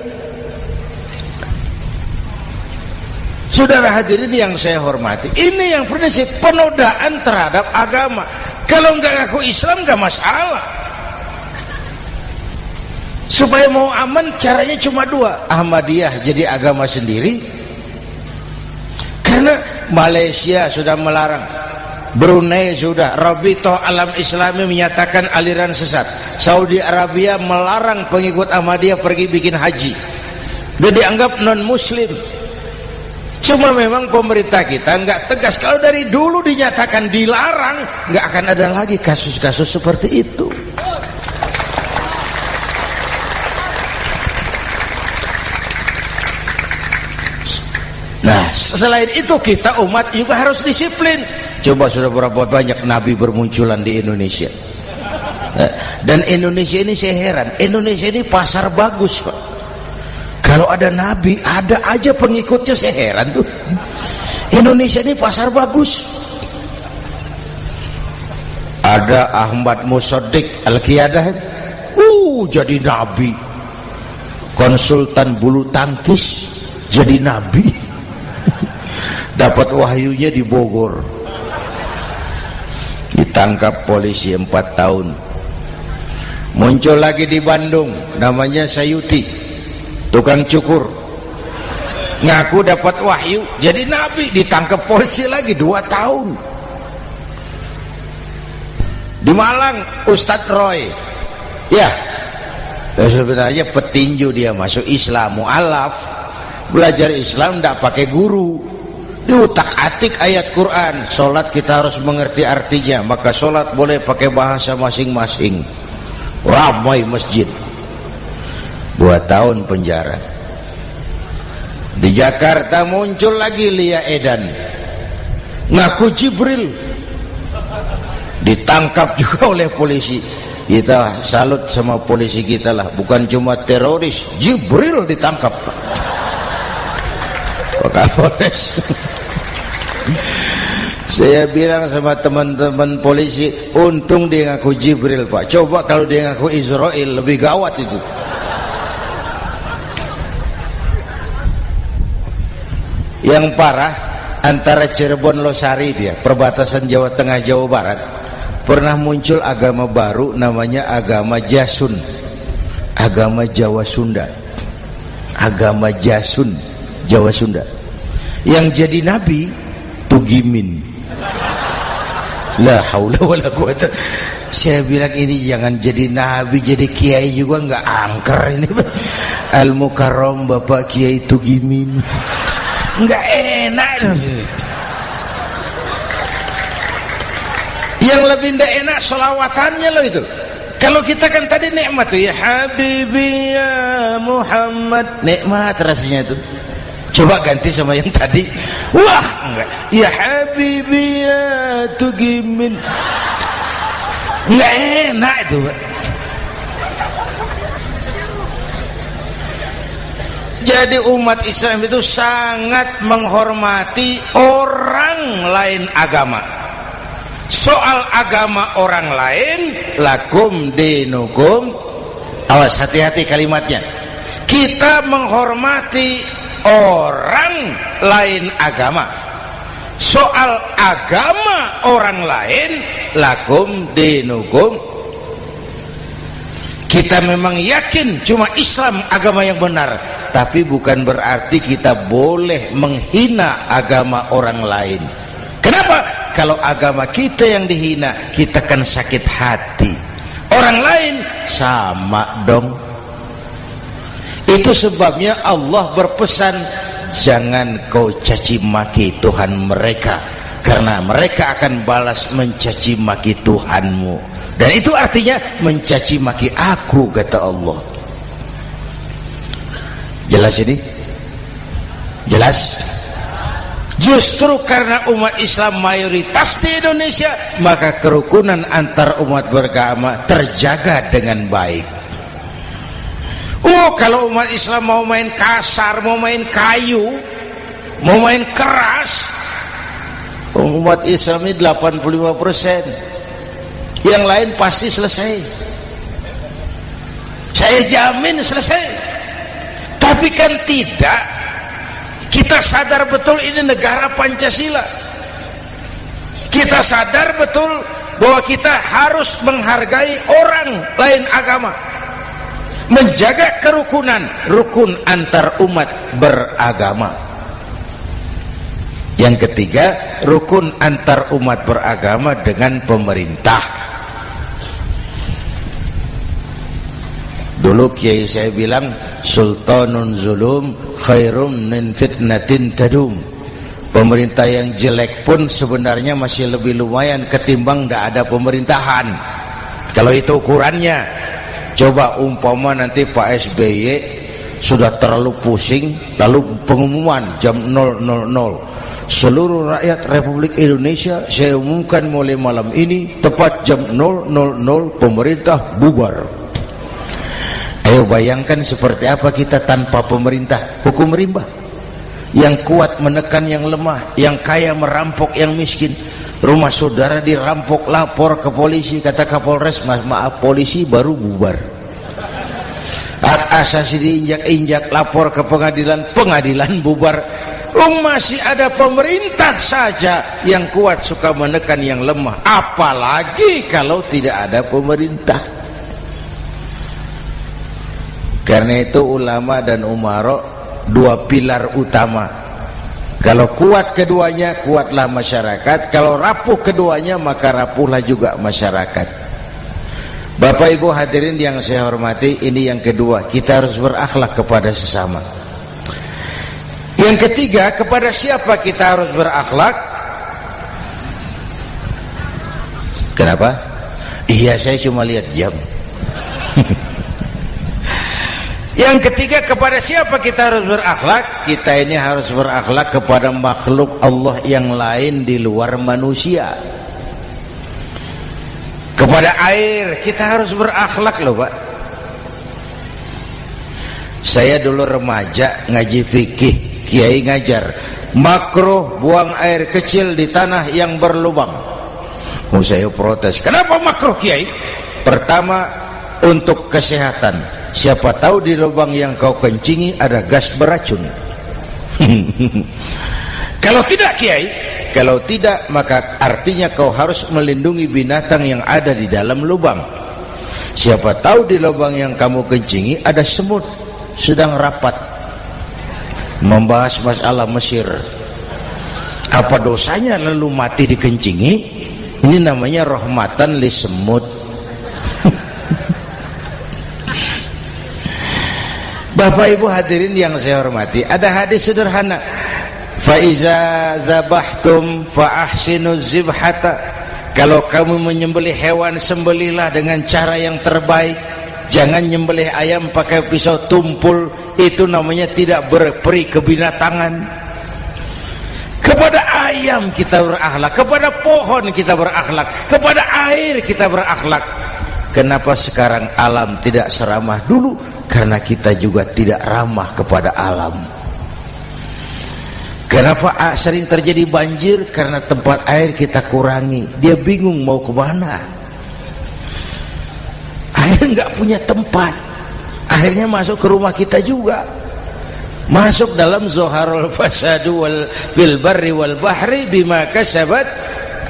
Saudara hadirin yang saya hormati, ini yang prinsip penodaan terhadap agama. Kalau nggak ngaku Islam nggak masalah. Supaya mau aman caranya cuma dua, Ahmadiyah jadi agama sendiri, karena Malaysia sudah melarang, Brunei sudah, Rabitoh Alam Islami menyatakan aliran sesat, Saudi Arabia melarang pengikut Ahmadiyah pergi bikin haji, dia dianggap non muslim. Cuma memang pemerintah kita nggak tegas. Kalau dari dulu dinyatakan dilarang, nggak akan ada lagi kasus-kasus seperti itu. Nah, selain itu kita umat juga harus disiplin. Coba sudah berapa banyak nabi bermunculan di Indonesia. Dan Indonesia ini saya heran, Indonesia ini pasar bagus, Pak. Kalau ada nabi, ada aja pengikutnya, saya heran tuh. Indonesia ini pasar bagus. Ada Ahmad Musaddiq Al-Qiyadah, jadi nabi. Konsultan bulu tangkis jadi nabi. Dapat wahyunya di Bogor, ditangkap polisi 4 tahun. Muncul lagi di Bandung, namanya Sayuti, tukang cukur, ngaku dapat wahyu jadi nabi, ditangkap polisi lagi 2 tahun. Di Malang Ustadz Roy, ya sebenarnya petinju, dia masuk Islam, mu'alaf, belajar Islam tidak pakai guru, diutak-atik ayat Quran. Sholat kita harus mengerti artinya, maka sholat boleh pakai bahasa masing-masing. Ramai masjid. 2 tahun penjara. Di Jakarta muncul lagi Lia Edan, ngaku Jibril, ditangkap juga oleh polisi. Kita salut sama polisi kita lah, bukan cuma teroris, Jibril ditangkap Pak Kapolres. Saya bilang sama teman-teman polisi, untung dia ngaku Jibril, Pak. Coba kalau dia ngaku Israel, lebih gawat itu. Yang parah, antara Cirebon Losari, dia perbatasan Jawa Tengah Jawa Barat, pernah muncul agama baru namanya agama Jasun, agama Jawa Sunda, agama Jasun Jawa Sunda. Yang jadi nabi Tugimin. La haula wala quwata. Saya bilang ini jangan jadi nabi, jadi kiai juga nggak angker ini. Al-Mukarram Bapak Kiai Tugimin, nggak enak. Yang lebih ndak enak selawatannya loh itu. Kalau kita kan tadi nikmat tuh, ya Habibi ya Muhammad, nikmat rasanya itu. Coba ganti sama yang tadi, wah enggak, ya Habibi ya Tugimin, enggak enak itu, Pak. Jadi umat Islam itu sangat menghormati orang lain agama. Soal agama orang lain, lakum dinukum, awas hati-hati kalimatnya. Kita menghormati orang lain agama. Soal agama orang lain, lakum dinukum. Kita memang yakin cuma Islam agama yang benar, tapi bukan berarti kita boleh menghina agama orang lain. Kenapa? Kalau agama kita yang dihina, kita kan sakit hati. Orang lain sama dong. Itu sebabnya Allah berpesan, jangan kau caci maki Tuhan mereka, karena mereka akan balas mencaci maki Tuhanmu. Dan itu artinya mencaci maki aku, kata Allah. Jelas ini? Jelas? Justru karena umat Islam mayoritas di Indonesia, maka kerukunan antar umat beragama terjaga dengan baik. Kalau umat Islam mau main kasar, mau main kayu, mau main keras, Umat Islam ini 85%, yang lain pasti selesai. Saya jamin selesai. Tapi kan tidak. Kita sadar betul ini negara Pancasila. Kita sadar betul bahwa kita harus menghargai orang lain agama, menjaga kerukunan, rukun antar umat beragama. Yang ketiga, rukun antar umat beragama dengan pemerintah. Dulu kiai saya bilang, sultanun zulum khairum min fitnatin tadum. Pemerintah yang jelek pun sebenarnya masih lebih lumayan ketimbang tidak ada pemerintahan. Kalau itu ukurannya. Coba umpama nanti Pak SBY sudah terlalu pusing, lalu pengumuman jam 000, seluruh rakyat Republik Indonesia saya umumkan mulai malam ini tepat jam 000 pemerintah bubar. Ayo bayangkan seperti apa kita tanpa pemerintah. Hukum rimba, yang kuat menekan yang lemah, yang kaya merampok yang miskin. Rumah saudara dirampok, lapor ke polisi, kata Kapolres, maaf polisi baru bubar. Hak asasi diinjak-injak, lapor ke pengadilan, pengadilan bubar. Masih ada pemerintah saja yang kuat suka menekan yang lemah, apalagi kalau tidak ada pemerintah. Karena itu ulama dan umara dua pilar utama. Kalau kuat keduanya, kuatlah masyarakat. Kalau rapuh keduanya, maka rapuhlah juga masyarakat. Bapak Ibu hadirin yang saya hormati, ini yang kedua, kita harus berakhlak kepada sesama. Yang ketiga, kepada siapa kita harus berakhlak? Kenapa? Iya, saya cuma lihat jam. Yang ketiga, kepada siapa kita harus berakhlak? Kita ini harus berakhlak kepada makhluk Allah yang lain di luar manusia. Kepada air kita harus berakhlak loh Pak. Saya dulu remaja ngaji fikih, kiai ngajar makruh buang air kecil di tanah yang berlubang. Saya protes, kenapa makruh kiai? Pertama, untuk kesehatan. Siapa tahu di lubang yang kau kencingi ada gas beracun. Kalau tidak kiai, kalau tidak maka artinya kau harus melindungi binatang yang ada di dalam lubang. Siapa tahu di lubang yang kamu kencingi ada semut sedang rapat membahas masalah Mesir. Apa dosanya lalu mati dikencingi? Ini namanya rahmatan li semut. Bapak Ibu hadirin yang saya hormati, ada hadis sederhana, fa iza zabahtum fa ahsinu zibhata. Kalau kamu menyembelih hewan, sembelihlah dengan cara yang terbaik. Jangan nyembelih ayam pakai pisau tumpul, itu namanya tidak berperi kebinatangan. Kepada ayam kita berakhlak, kepada pohon kita berakhlak, kepada air kita berakhlak. Kenapa sekarang alam tidak seramah dulu? Karena kita juga tidak ramah kepada alam. Kenapa sering terjadi banjir? Karena tempat air kita kurangi. Dia bingung mau kemana. Air nggak punya tempat. Akhirnya masuk ke rumah kita juga. Masuk dalam zoharul fasadu bil barri wal bahri bima kasabat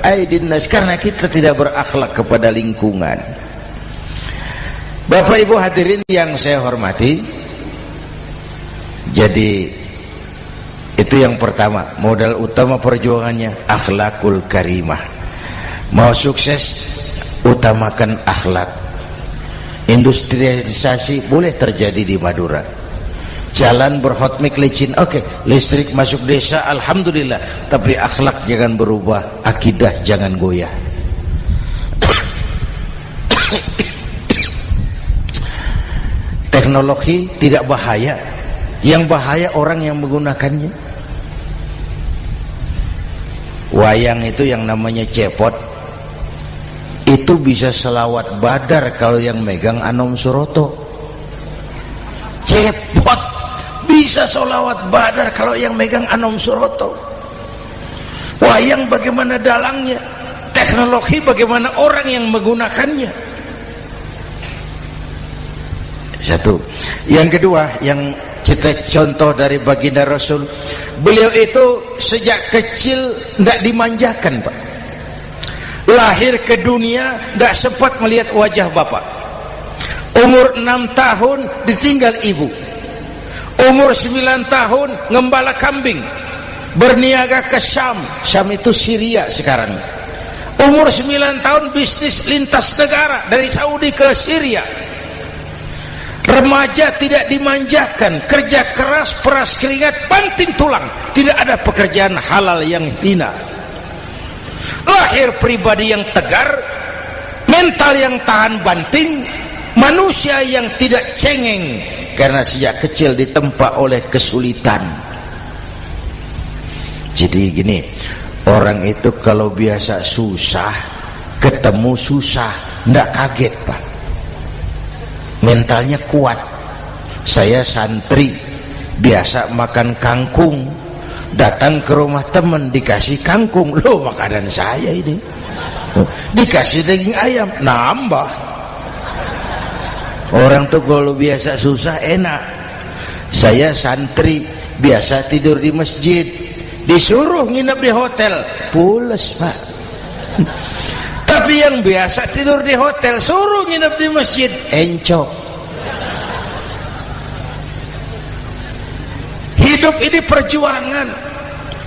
aydin nas. Karena kita tidak berakhlak kepada lingkungan. Bapak Ibu hadirin yang saya hormati, jadi itu yang pertama, modal utama perjuangannya akhlakul karimah. Mau sukses, utamakan akhlak. Industrialisasi boleh terjadi di Madura, jalan berhotmik licin, oke, listrik masuk desa, alhamdulillah, tapi akhlak jangan berubah, akidah jangan goyah. Teknologi tidak bahaya, yang bahaya orang yang menggunakannya. Wayang itu yang namanya cepot, itu bisa selawat badar kalau yang megang Anom Suroto. Cepot bisa selawat badar kalau yang megang Anom Suroto. Wayang bagaimana dalangnya, teknologi bagaimana orang yang menggunakannya. Satu. Yang kedua, yang kita contoh dari baginda Rasul, beliau itu sejak kecil tidak dimanjakan, Pak. Lahir ke dunia tidak sempat melihat wajah bapak. Umur 6 tahun ditinggal ibu. Umur 9 tahun ngembala kambing, berniaga ke Syam. Syam itu Syria sekarang. Umur 9 tahun bisnis lintas negara dari Saudi ke Syria. Remaja tidak dimanjakan, kerja keras, peras keringat, banting tulang, tidak ada pekerjaan halal yang hina. Lahir pribadi yang tegar, mental yang tahan banting, manusia yang tidak cengeng karena sejak kecil ditempa oleh kesulitan. Jadi gini, orang itu kalau biasa susah, ketemu susah, ndak kaget, Pak. Mentalnya kuat. Saya santri biasa makan kangkung, datang ke rumah teman dikasih kangkung, loh makanan saya ini, dikasih daging ayam, nambah. Orang tuh kalau biasa susah enak. Saya santri biasa tidur di masjid, disuruh nginep di hotel, pules, Pak. Tapi yang biasa tidur di hotel suruh nginep di masjid, encok. Hidup ini perjuangan.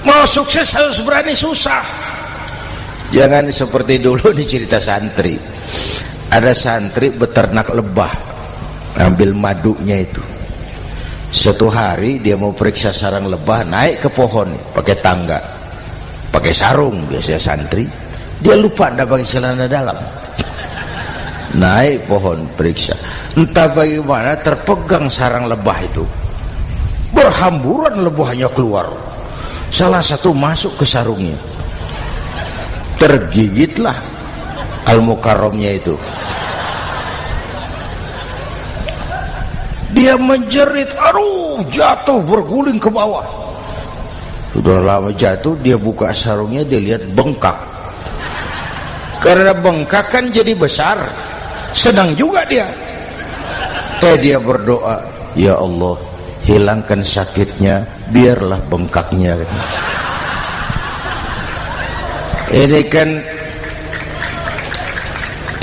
Mau sukses harus berani susah. Jangan seperti dulu di cerita santri. Ada santri beternak lebah, ambil madunya itu. Satu hari dia mau periksa sarang lebah, naik ke pohon pakai tangga, pakai sarung biasanya santri. Dia lupa tidak pakai celana dalam. Naik pohon periksa, entah bagaimana terpegang sarang lebah itu, berhamburan lebahnya keluar. Salah satu masuk ke sarungnya, tergigitlah Al-Mukarramnya itu. Dia menjerit, aduh, jatuh berguling ke bawah. Sudah lama jatuh, dia buka sarungnya, dia lihat bengkak. Karena bengkak kan jadi besar, senang juga dia. Dia berdoa, ya Allah, hilangkan sakitnya, biarlah bengkaknya.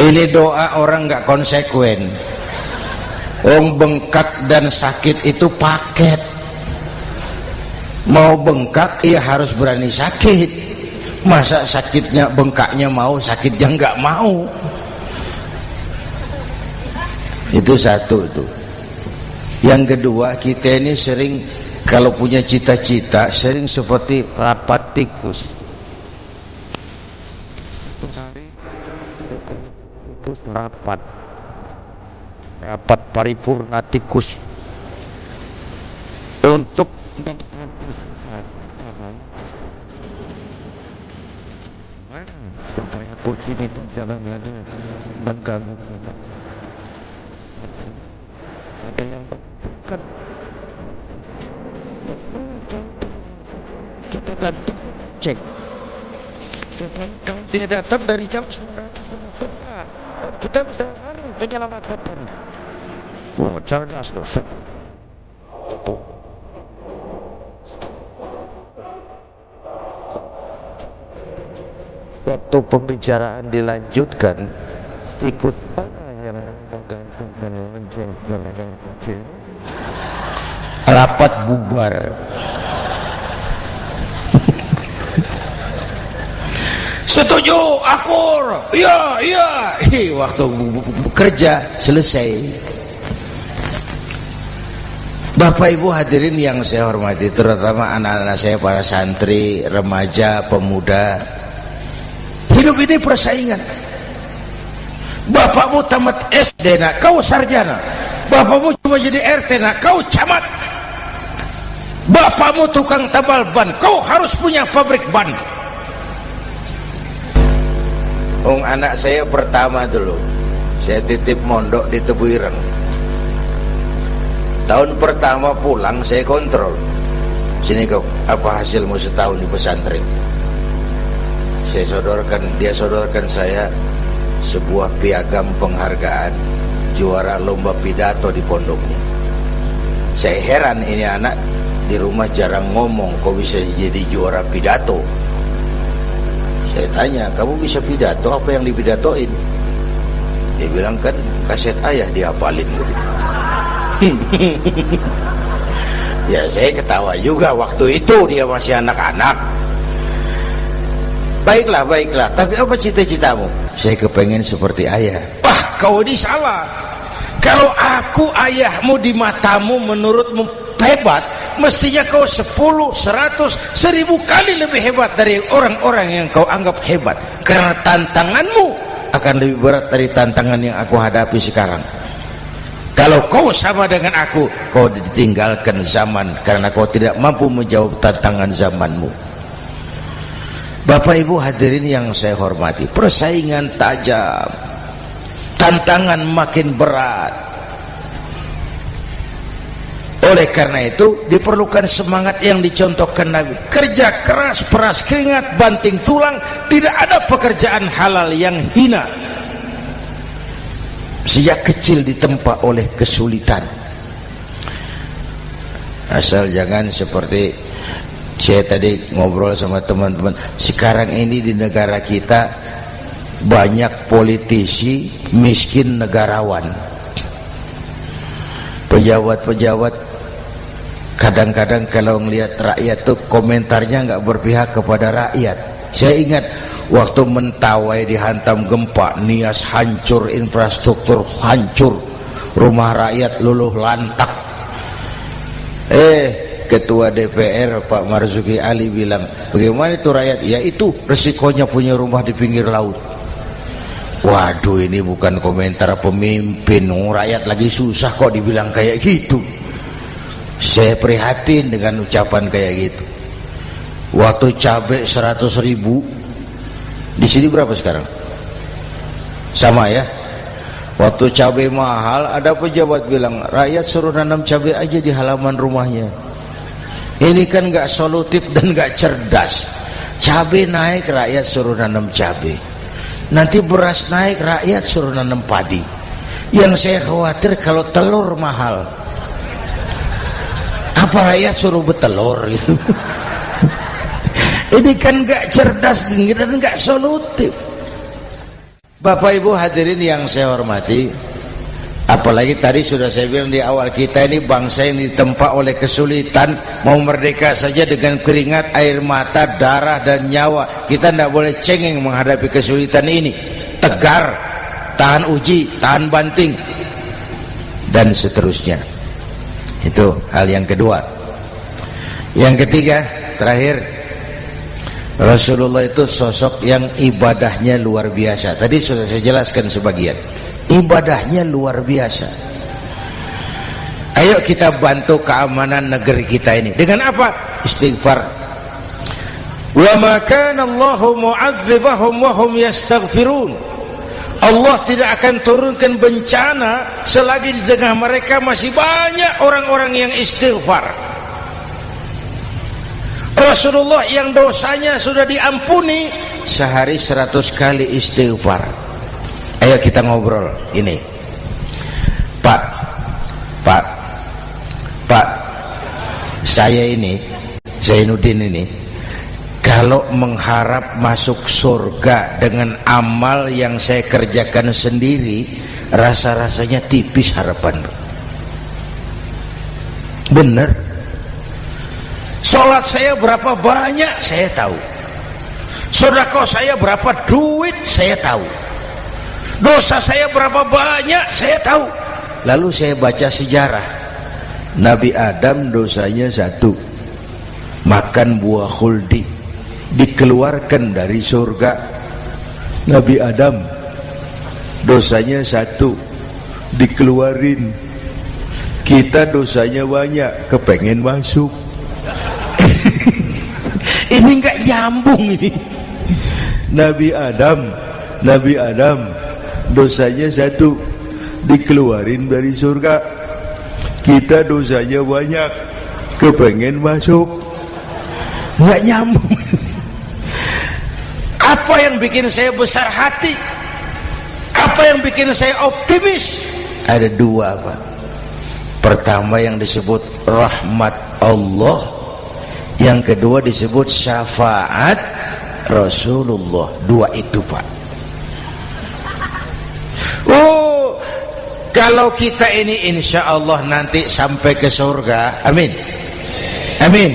Ini doa orang nggak konsekuen. Bengkak dan sakit itu paket. Mau bengkak ya harus berani sakit. Masa sakitnya bengkaknya mau, sakitnya nggak mau. Itu satu itu. Yang kedua, kita ini sering kalau punya cita-cita sering seperti rapat tikus. Rapat paripurna tikus untuk supaya kucing itu jangan mengganggu. Ada yang kan kita ganti cek. Kalau dia datang dari jam 9, kita bisa menyelamatkan diri. Oh, cerdas loh. Waktu pembicaraan dilanjutkan, ikut rapat bubar. Setuju, akur, iya, iya. Waktu kerja selesai. Bapak Ibu hadirin yang saya hormati, terutama anak-anak saya, para santri, remaja, pemuda. Hidup ini persaingan. Bapakmu tamat SD nak, kau sarjana. Bapakmu cuma jadi RT nak, kau camat. Bapakmu tukang tambal ban, kau harus punya pabrik ban. Anak saya pertama dulu, saya titip mondok di Tebuireng. Tahun pertama pulang saya kontrol, sini kau, apa hasilmu setahun di pesantren? Dia sodorkan saya sebuah piagam penghargaan juara lomba pidato di pondoknya. Saya heran, ini anak di rumah jarang ngomong, kok bisa jadi juara pidato? Saya tanya, kamu bisa pidato, apa yang dipidatoin? Dia bilang, kan kaset ayah dihafalin gitu. Ya saya ketawa juga, waktu itu dia masih anak-anak. Baiklah, tapi apa cita-citamu? Saya kepengen seperti ayah. Wah, kau ini salah. Kalau aku ayahmu di matamu, menurutmu hebat, mestinya kau 10, 100, 1000 kali lebih hebat dari orang-orang yang kau anggap hebat. Karena tantanganmu akan lebih berat dari tantangan yang aku hadapi sekarang. Kalau kau sama dengan aku, kau ditinggalkan zaman karena kau tidak mampu menjawab tantangan zamanmu. Bapak Ibu hadirin yang saya hormati, persaingan tajam, tantangan makin berat. Oleh karena itu diperlukan semangat yang dicontohkan Nabi. Kerja keras, peras keringat, banting tulang. Tidak ada pekerjaan halal yang hina. Sejak kecil ditempa oleh kesulitan. Asal jangan seperti saya tadi ngobrol sama teman-teman, sekarang ini di negara kita banyak politisi miskin negarawan. Pejabat-pejabat kadang-kadang kalau melihat rakyat tuh komentarnya nggak berpihak kepada rakyat. Saya ingat waktu Mentawai dihantam gempa, Nias hancur, infrastruktur hancur, rumah rakyat luluh lantak. Ketua DPR Pak Marzuki Ali bilang, bagaimana itu rakyat? Ya itu resikonya punya rumah di pinggir laut. Waduh, ini bukan komentar pemimpin, rakyat lagi susah kok dibilang kayak gitu. Saya prihatin dengan ucapan kayak gitu. Waktu cabai 100.000, di sini berapa sekarang? Sama ya. Waktu cabai mahal, ada pejabat bilang, rakyat suruh nanam cabai aja di halaman rumahnya. Ini kan gak solutif dan gak cerdas. Cabai naik, rakyat suruh nanam cabai. Nanti beras naik, rakyat suruh nanam padi. Yang saya khawatir kalau telur mahal, apa rakyat suruh betelur gitu? Ini kan gak cerdas dan gak solutif. Bapak Ibu hadirin yang saya hormati, apalagi tadi sudah saya bilang di awal, kita ini bangsa yang ditempa oleh kesulitan. Mau merdeka saja dengan keringat, air mata, darah dan nyawa. Kita tidak boleh cengeng menghadapi kesulitan ini. Tegar, tahan uji, tahan banting, dan seterusnya. Itu hal yang kedua. Yang ketiga, terakhir, Rasulullah itu sosok yang ibadahnya luar biasa. Tadi sudah saya jelaskan sebagian. Ibadahnya luar biasa. Ayo kita bantu keamanan negeri kita ini. Dengan apa? Istighfar. Wa ma kana Allahu mu'adzibahum wa hum yastaghfirun. Allah tidak akan turunkan bencana selagi di tengah mereka masih banyak orang-orang yang istighfar. Rasulullah yang dosanya sudah diampuni sehari 100 kali istighfar. Ayo kita ngobrol ini. Pak, saya ini, Zainuddin ini, kalau mengharap masuk surga dengan amal yang saya kerjakan sendiri, rasa-rasanya tipis harapan. Bener. Sholat saya berapa banyak saya tahu. Sedekah saya berapa duit saya tahu. Dosa saya berapa banyak saya tahu. Lalu saya baca sejarah. Nabi Adam dosanya 1, makan buah khuldi, dikeluarkan dari surga. Nabi Adam dosanya 1, dikeluarin. Kita dosanya banyak, kepengen masuk. Ini enggak nyambung ini. Nabi Adam dosanya 1, dikeluarin dari surga. Kita dosanya banyak, kepengen masuk. Enggak nyambung. Apa yang bikin saya besar hati? Apa yang bikin saya optimis? Ada dua, Pak. Pertama yang disebut rahmat Allah, yang kedua disebut syafaat Rasulullah. Dua itu, Pak. Oh, kalau kita ini insya Allah nanti sampai ke surga, amin, amin.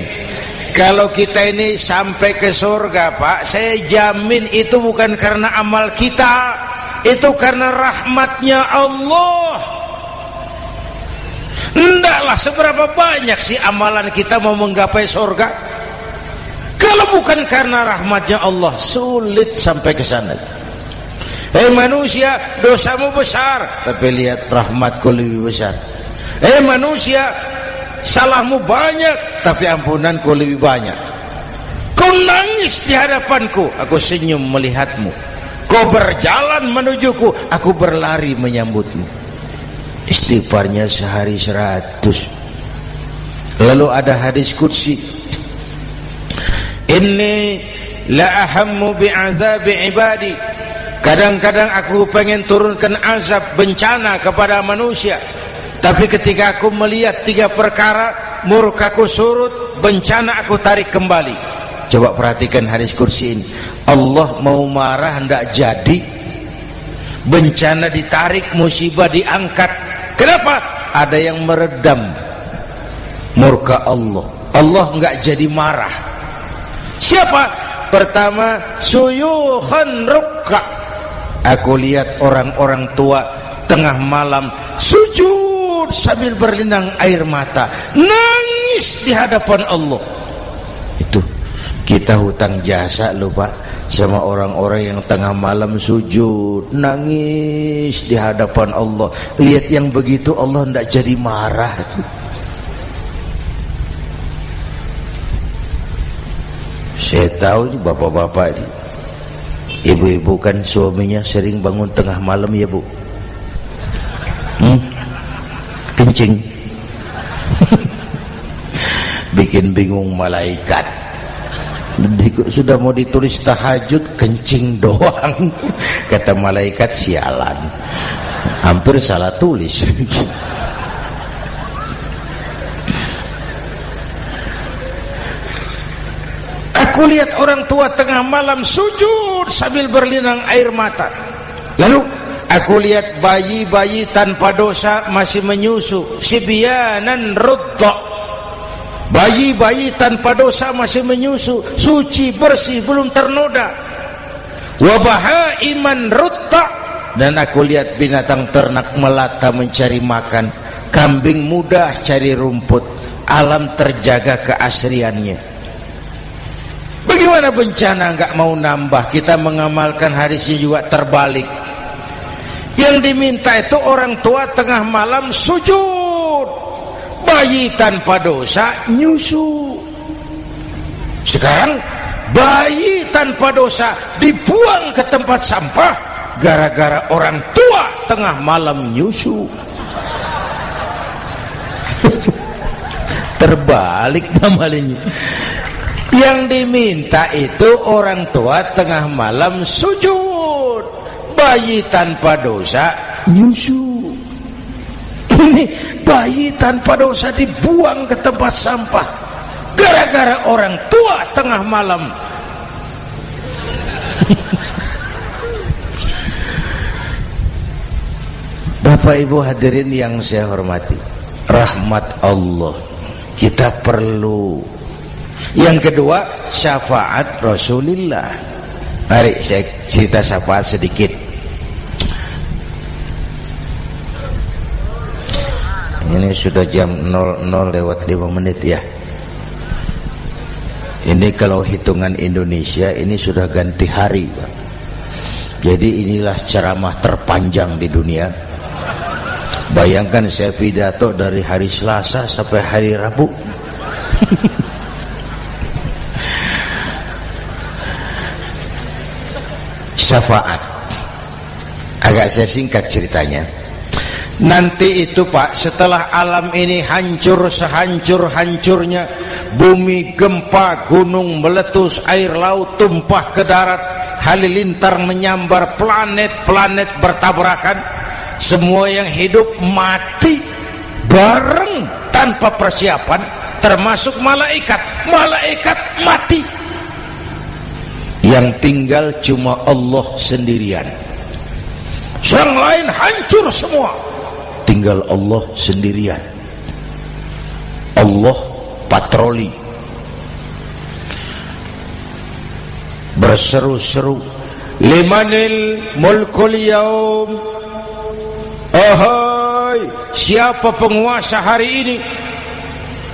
Kalau kita ini sampai ke surga, Pak, saya jamin itu bukan karena amal kita, itu karena rahmatnya Allah. Ndaklah seberapa banyak sih amalan kita mau menggapai surga. Kalau bukan karena rahmatnya Allah, sulit sampai ke sana. Manusia, dosamu besar, tapi lihat rahmatku lebih besar. Manusia, salahmu banyak, tapi ampunanku lebih banyak. Kau nangis di hadapanku, aku senyum melihatmu. Kau berjalan menujuku, aku berlari menyambutmu. Istighfarnya sehari 100. Lalu ada hadis qudsi, inni la ahammu bi'adzabi ibadi. Kadang-kadang aku pengen turunkan azab, bencana kepada manusia, tapi ketika aku melihat 3 perkara, murkaku surut, bencana aku tarik kembali. Coba perhatikan hadis kursi ini. Allah mau marah hendak jadi, bencana ditarik, musibah diangkat. Kenapa? Ada yang meredam murka Allah. Allah enggak jadi marah. Siapa? Pertama, suyukhan rukka. Aku lihat orang-orang tua tengah malam sujud sambil berlinang air mata, nangis di hadapan Allah. Itu kita hutang jasa loh, Pak, sama orang-orang yang tengah malam sujud nangis di hadapan Allah. Lihat yang begitu Allah tidak jadi marah. Saya tahu bapak-bapak, ibu-ibu kan suaminya sering bangun tengah malam ya, Bu. Kencing. Bikin bingung malaikat. Sudah mau ditulis tahajud, kencing doang. Kata malaikat, sialan, hampir salah tulis. Aku lihat orang tua tengah malam sujud sambil berlinang air mata. Lalu aku lihat bayi-bayi tanpa dosa masih menyusu, sibyanan rudda. Bayi-bayi tanpa dosa masih menyusu, suci bersih, belum ternoda. Wa bahaiman rudda. Dan aku lihat binatang ternak melata mencari makan, kambing mudah cari rumput, alam terjaga keasriannya. Bagaimana bencana enggak mau nambah? Kita mengamalkan hadisnya juga terbalik. Yang diminta itu orang tua tengah malam sujud, bayi tanpa dosa nyusu. Sekarang bayi tanpa dosa dibuang ke tempat sampah gara-gara orang tua tengah malam nyusu. Terbalik namanya. Yang diminta itu orang tua tengah malam sujud, bayi tanpa dosa nyusu. Ini bayi tanpa dosa dibuang ke tempat sampah gara-gara orang tua tengah malam. Bapak Ibu hadirin yang saya hormati, rahmat Allah kita perlu. Yang kedua, syafaat Rasulullah. Mari saya cerita syafaat sedikit. Ini sudah jam 00:05 ya. Ini kalau hitungan Indonesia ini sudah ganti hari, Pak. Jadi inilah ceramah terpanjang di dunia. Bayangkan saya pidato dari hari Selasa sampai hari Rabu. Syafaat agak saya singkat ceritanya. Nanti itu, Pak, setelah alam ini hancur sehancur-hancurnya, bumi gempa, gunung meletus, air laut tumpah ke darat, halilintar menyambar, planet-planet bertabrakan, semua yang hidup mati bareng tanpa persiapan, termasuk malaikat. Malaikat mati, yang tinggal cuma Allah sendirian. Yang lain hancur semua, tinggal Allah sendirian. Allah patroli, berseru-seru, limanil mulkul yaum, ahai, siapa penguasa hari ini?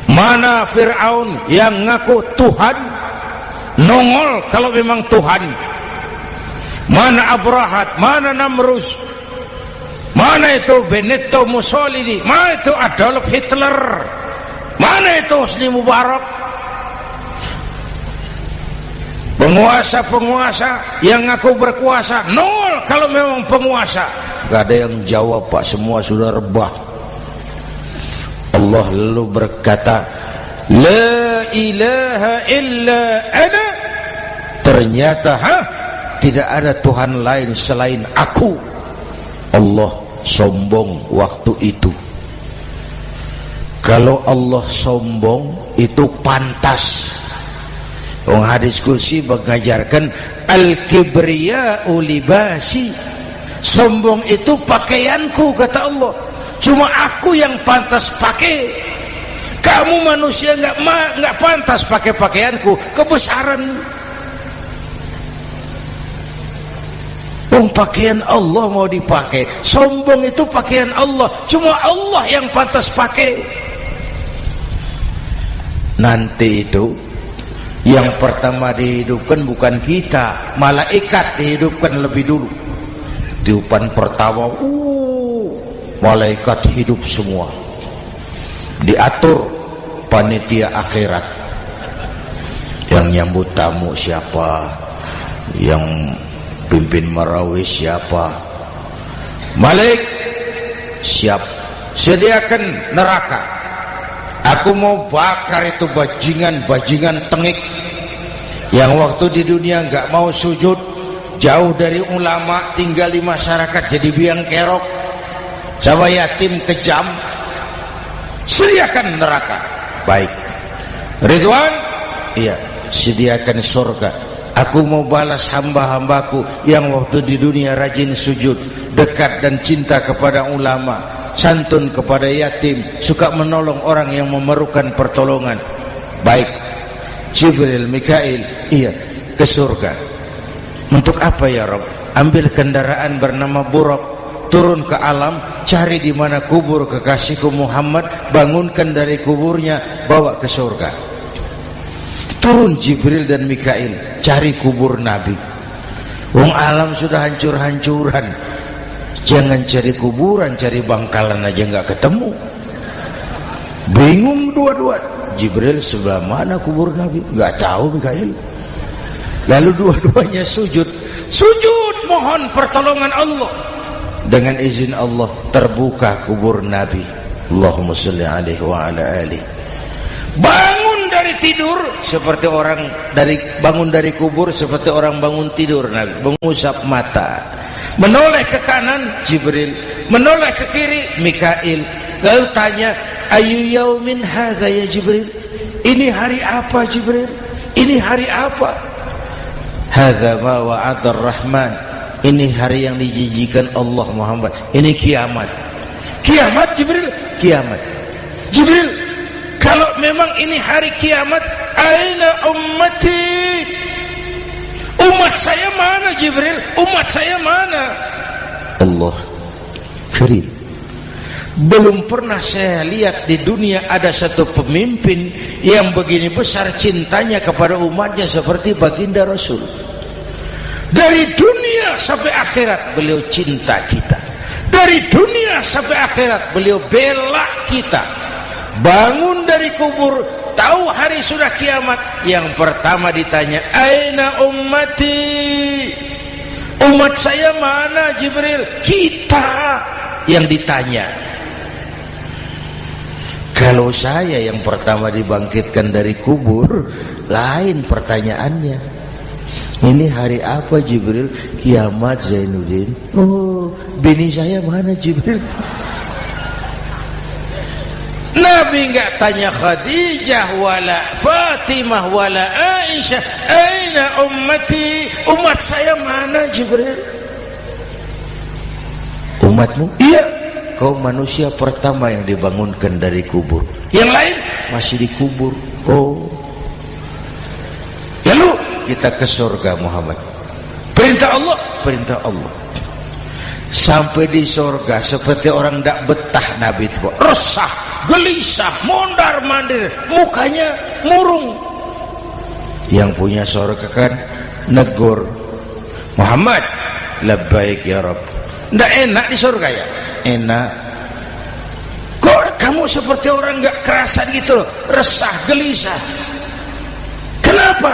Mana Fir'aun yang ngaku Tuhan? Nongol kalau memang Tuhan. Mana Abrahat? Mana Namrus? Mana itu Benito Mussolini? Mana itu Adolf Hitler? Mana itu Hosni Mubarak? Penguasa-penguasa yang ngaku berkuasa, nol kalau memang penguasa. Gak ada yang jawab, Pak, semua sudah rebah. Allah lalu berkata, la ilaha illa ana. Ternyata tidak ada Tuhan lain selain aku. Allah sombong waktu itu. Kalau Allah sombong itu pantas. Hadis qudsi mengajarkan al-kibriya'u libasi. Sombong itu pakaianku, kata Allah. Cuma aku yang pantas pakai. Kamu manusia nggak pantas pakai pakaianku, kebesaran. Pakaian Allah mau dipakai. Sombong itu pakaian Allah, cuma Allah yang pantas pakai. Nanti itu yang pertama dihidupkan bukan kita, malaikat dihidupkan lebih dulu. Tiupan pertama, malaikat hidup semua. Diatur panitia akhirat. Yang nyambut tamu siapa? Yang pimpin marawis siapa? Malik siap. Sediakan neraka. Aku mau bakar itu bajingan tengik yang waktu di dunia nggak mau sujud, jauh dari ulama, tinggal di masyarakat jadi biang kerok, sama yatim kejam. Sediakan neraka. Baik. Ridwan, iya, sediakan surga. Aku mau balas hamba-hambaku yang waktu di dunia rajin sujud, dekat dan cinta kepada ulama, santun kepada yatim, suka menolong orang yang memerlukan pertolongan. Baik. Jibril, Mikail, iya, ke surga. Untuk apa ya Rabb? Ambil kendaraan bernama Buraq, turun ke alam, cari di mana kubur kekasihku Muhammad, bangunkan dari kuburnya, bawa ke surga. Turun Jibril dan Mikail, cari kubur Nabi. Wong alam sudah hancur-hancuran, jangan cari kuburan, cari bangkalan aja nggak ketemu. Bingung dua-dua. Jibril, sebelah mana kubur Nabi? Nggak tahu Mikail. Lalu dua-duanya sujud mohon pertolongan Allah. Dengan izin Allah terbuka kubur Nabi. Allahumma sholli alaihi wa ala alihi. Bangun dari tidur seperti orang bangun dari kubur seperti orang bangun tidur. Nabi mengusap mata, menoleh ke kanan Jibril, menoleh ke kiri Mikail. Lalu tanya, ayu yaumin hadza ya Jibril? Ini hari apa Jibril? Ini hari apa? Hadza ma wa'ada ar-Rahman. Ini hari yang dijanjikan Allah Muhammad. Ini kiamat. Kiamat Jibril? Kiamat. Jibril, kalau memang ini hari kiamat, aina ummati? Umat saya mana Jibril? Umat saya mana? Allah Karim. Belum pernah saya lihat di dunia ada satu pemimpin yang begini besar cintanya kepada umatnya seperti baginda Rasul. Dari dunia sampai akhirat beliau cinta kita. Dari dunia sampai akhirat beliau bela kita. Bangun dari kubur, tahu hari sudah kiamat, yang pertama ditanya, aina ummati? Umat saya mana Jibril? Kita yang ditanya. Kalau saya yang pertama dibangkitkan dari kubur, lain pertanyaannya. Ini hari apa Jibril? Kiamat Zainuddin. Oh, bini saya mana Jibril? Nabi enggak tanya Khadijah wala Fatimah wala Aisyah, aina ummati, umat saya mana Jibril? Umatmu? Iya, kau manusia pertama yang dibangunkan dari kubur, yang lain masih dikubur. Oh, lalu kita ke surga Muhammad, perintah Allah, perintah Allah. Sampai di surga seperti orang tidak betah Nabi itu, resah, gelisah, mondar mandir, mukanya murung. Yang punya surga kan negur, Muhammad, labbaik ya Rabb. Tidak enak di surga ya? Enak. Kok kamu seperti orang nggak kerasan gitu, resah, gelisah? Kenapa?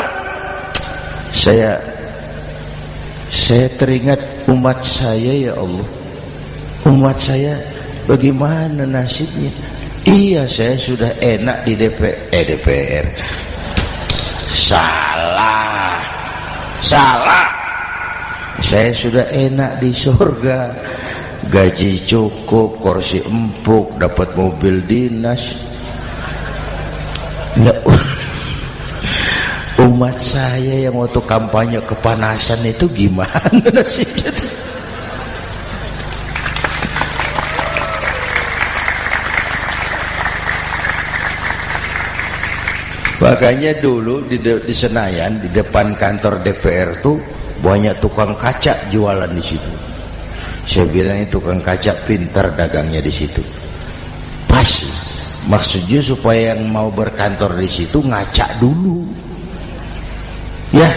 Saya teringat umat saya ya Allah. Umat saya bagaimana nasibnya? Iya, saya sudah enak di DPR. Salah. Saya sudah enak di surga, gaji cukup, kursi empuk, dapat mobil dinas. Nggak. Umat saya yang waktu kampanye kepanasan itu gimana nasibnya tuh? Makanya dulu di Senayan, di depan kantor DPR tuh banyak tukang kaca jualan di situ. Saya bilang ini tukang kaca pintar dagangnya di situ. Pas, maksudnya supaya yang mau berkantor di situ ngaca dulu. Ya,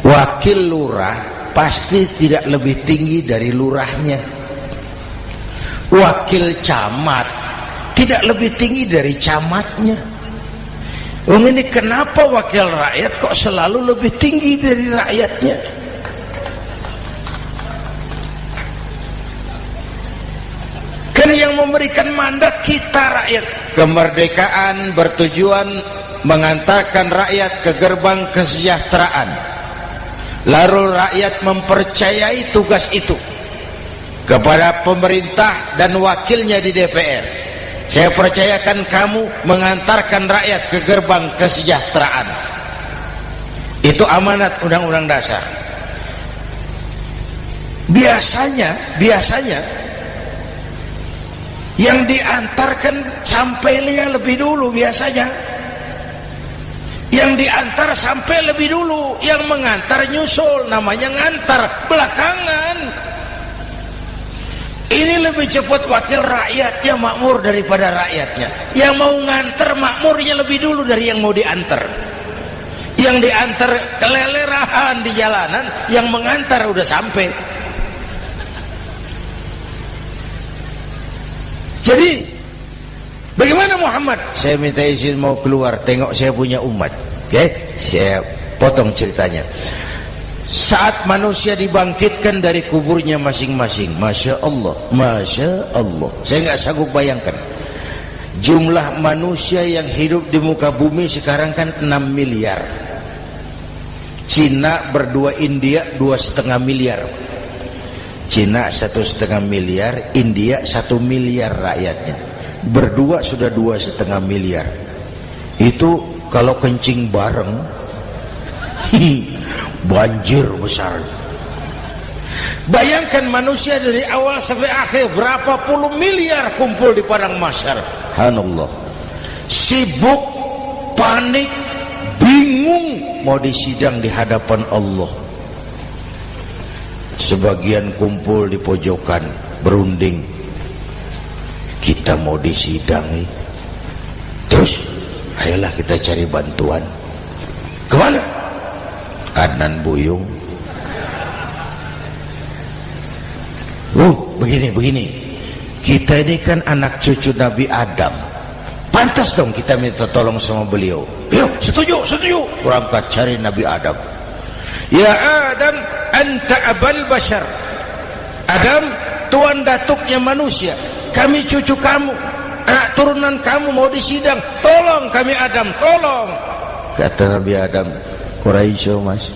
wakil lurah pasti tidak lebih tinggi dari lurahnya. Wakil camat tidak lebih tinggi dari camatnya. Ini kenapa wakil rakyat kok selalu lebih tinggi dari rakyatnya? Kan yang memberikan mandat kita rakyat. Kemerdekaan bertujuan mengantarkan rakyat ke gerbang kesejahteraan. Lalu rakyat mempercayai tugas itu kepada pemerintah dan wakilnya di DPR. Saya percayakan kamu mengantarkan rakyat ke gerbang kesejahteraan. Itu amanat Undang-Undang Dasar. Biasanya yang diantarkan sampainya lebih dulu biasanya. Yang diantar sampai lebih dulu, yang mengantar nyusul, namanya ngantar belakangan. Ini lebih cepat wakil rakyatnya makmur daripada rakyatnya. Yang mau ngantar makmurnya lebih dulu dari yang mau diantar. Yang diantar kelelerahan di jalanan, yang mengantar udah sampai. Jadi bagaimana Muhammad? Saya minta izin mau keluar, tengok saya punya umat. Oke, saya potong ceritanya. Saat manusia dibangkitkan dari kuburnya masing-masing, Masya Allah, Masya Allah, saya nggak sanggup bayangkan jumlah manusia yang hidup di muka bumi sekarang kan 6 miliar. Cina berdua, India 2,5 miliar. Cina 1,5 miliar, India 1 miliar rakyatnya. Berdua sudah 2,5 miliar. Itu kalau kencing bareng banjir besar. Bayangkan manusia dari awal sampai akhir berapa puluh miliar kumpul di padang mahsyar. Subhanallah. Sibuk, panik, bingung mau disidang di hadapan Allah. Sebagian kumpul di pojokan berunding, kita mau disidangi. Terus ayolah kita cari bantuan. Kemana? Kanan buyung. Begini. Kita ini kan anak cucu Nabi Adam. Pantas dong kita minta tolong sama beliau. Yuk, setuju. Berangkat cari Nabi Adam. Ya Adam, anta abal bashar. Adam, tuan datuknya manusia. Kami cucu kamu, anak turunan kamu mau disidang. Tolong kami Adam, tolong. Kata Nabi Adam, Quraisy mas,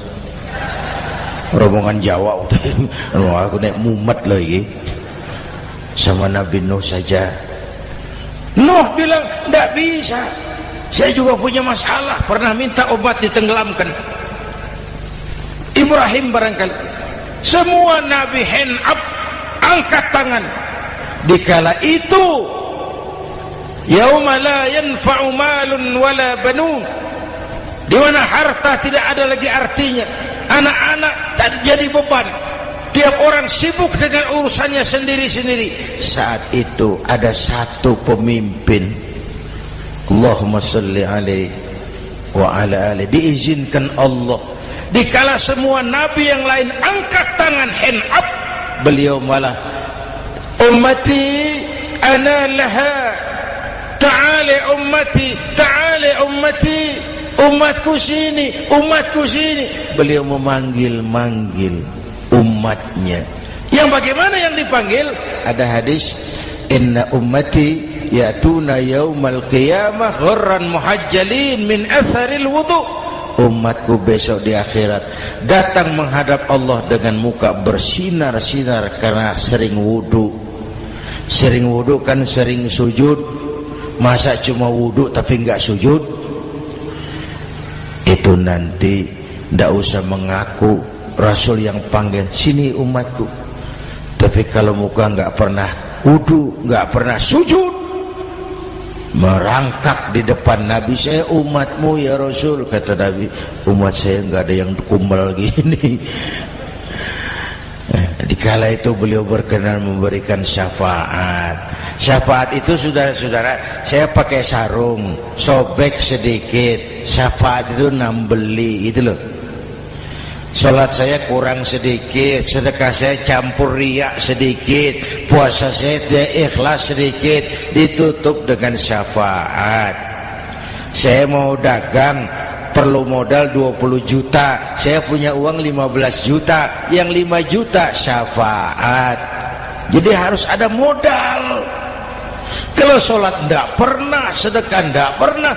rombongan Jawa aku naik mumet lagi sama Nabi Nuh saja. Nuh bilang tidak bisa, saya juga punya masalah, pernah minta obat ditenggelamkan. Ibrahim barangkali, semua Nabi hand up, angkat tangan. Dikala itu yauma la yanfa'u malun wala banun, di mana harta tidak ada lagi artinya, anak-anak tak jadi beban, tiap orang sibuk dengan urusannya sendiri-sendiri. Saat itu ada satu pemimpin, Allahumma salli alaihi wa ala alihi, diizinkan Allah. Dikala semua nabi yang lain angkat tangan hand up, beliau malah ummati ana laha, ta'ali ummati, ta'ali ummati, umatku sini, umatku sini. Beliau memanggil-manggil umatnya. Yang bagaimana yang dipanggil? Ada hadis, inna ummati ya'tuna yaumal qiyamah ghurran muhajjalin min atharil wudu. Umatku besok di akhirat datang menghadap Allah dengan muka bersinar-sinar karena sering wudu. Sering wudu kan sering sujud. Masa cuma wudu tapi enggak sujud? Itu nanti enggak usah mengaku Rasul yang panggil, sini umatku. Tapi kalau muka enggak pernah wudu, enggak pernah sujud, merangkak di depan Nabi, saya umatmu ya Rasul. Kata Nabi, umat saya enggak ada yang kumbal gini. Dikala itu beliau berkenan memberikan syafaat. Syafaat itu saudara-saudara, saya pakai sarung, sobek sedikit. Syafaat itu nambeli, itu loh. Salat saya kurang sedikit, sedekah saya campur riak sedikit, puasa saya tidak ikhlas sedikit, ditutup dengan syafaat. Saya mau dagang, perlu modal 20 juta, saya punya uang 15 juta, yang 5 juta syafaat. Jadi harus ada modal. Kalau sholat tidak pernah, sedekah tidak pernah,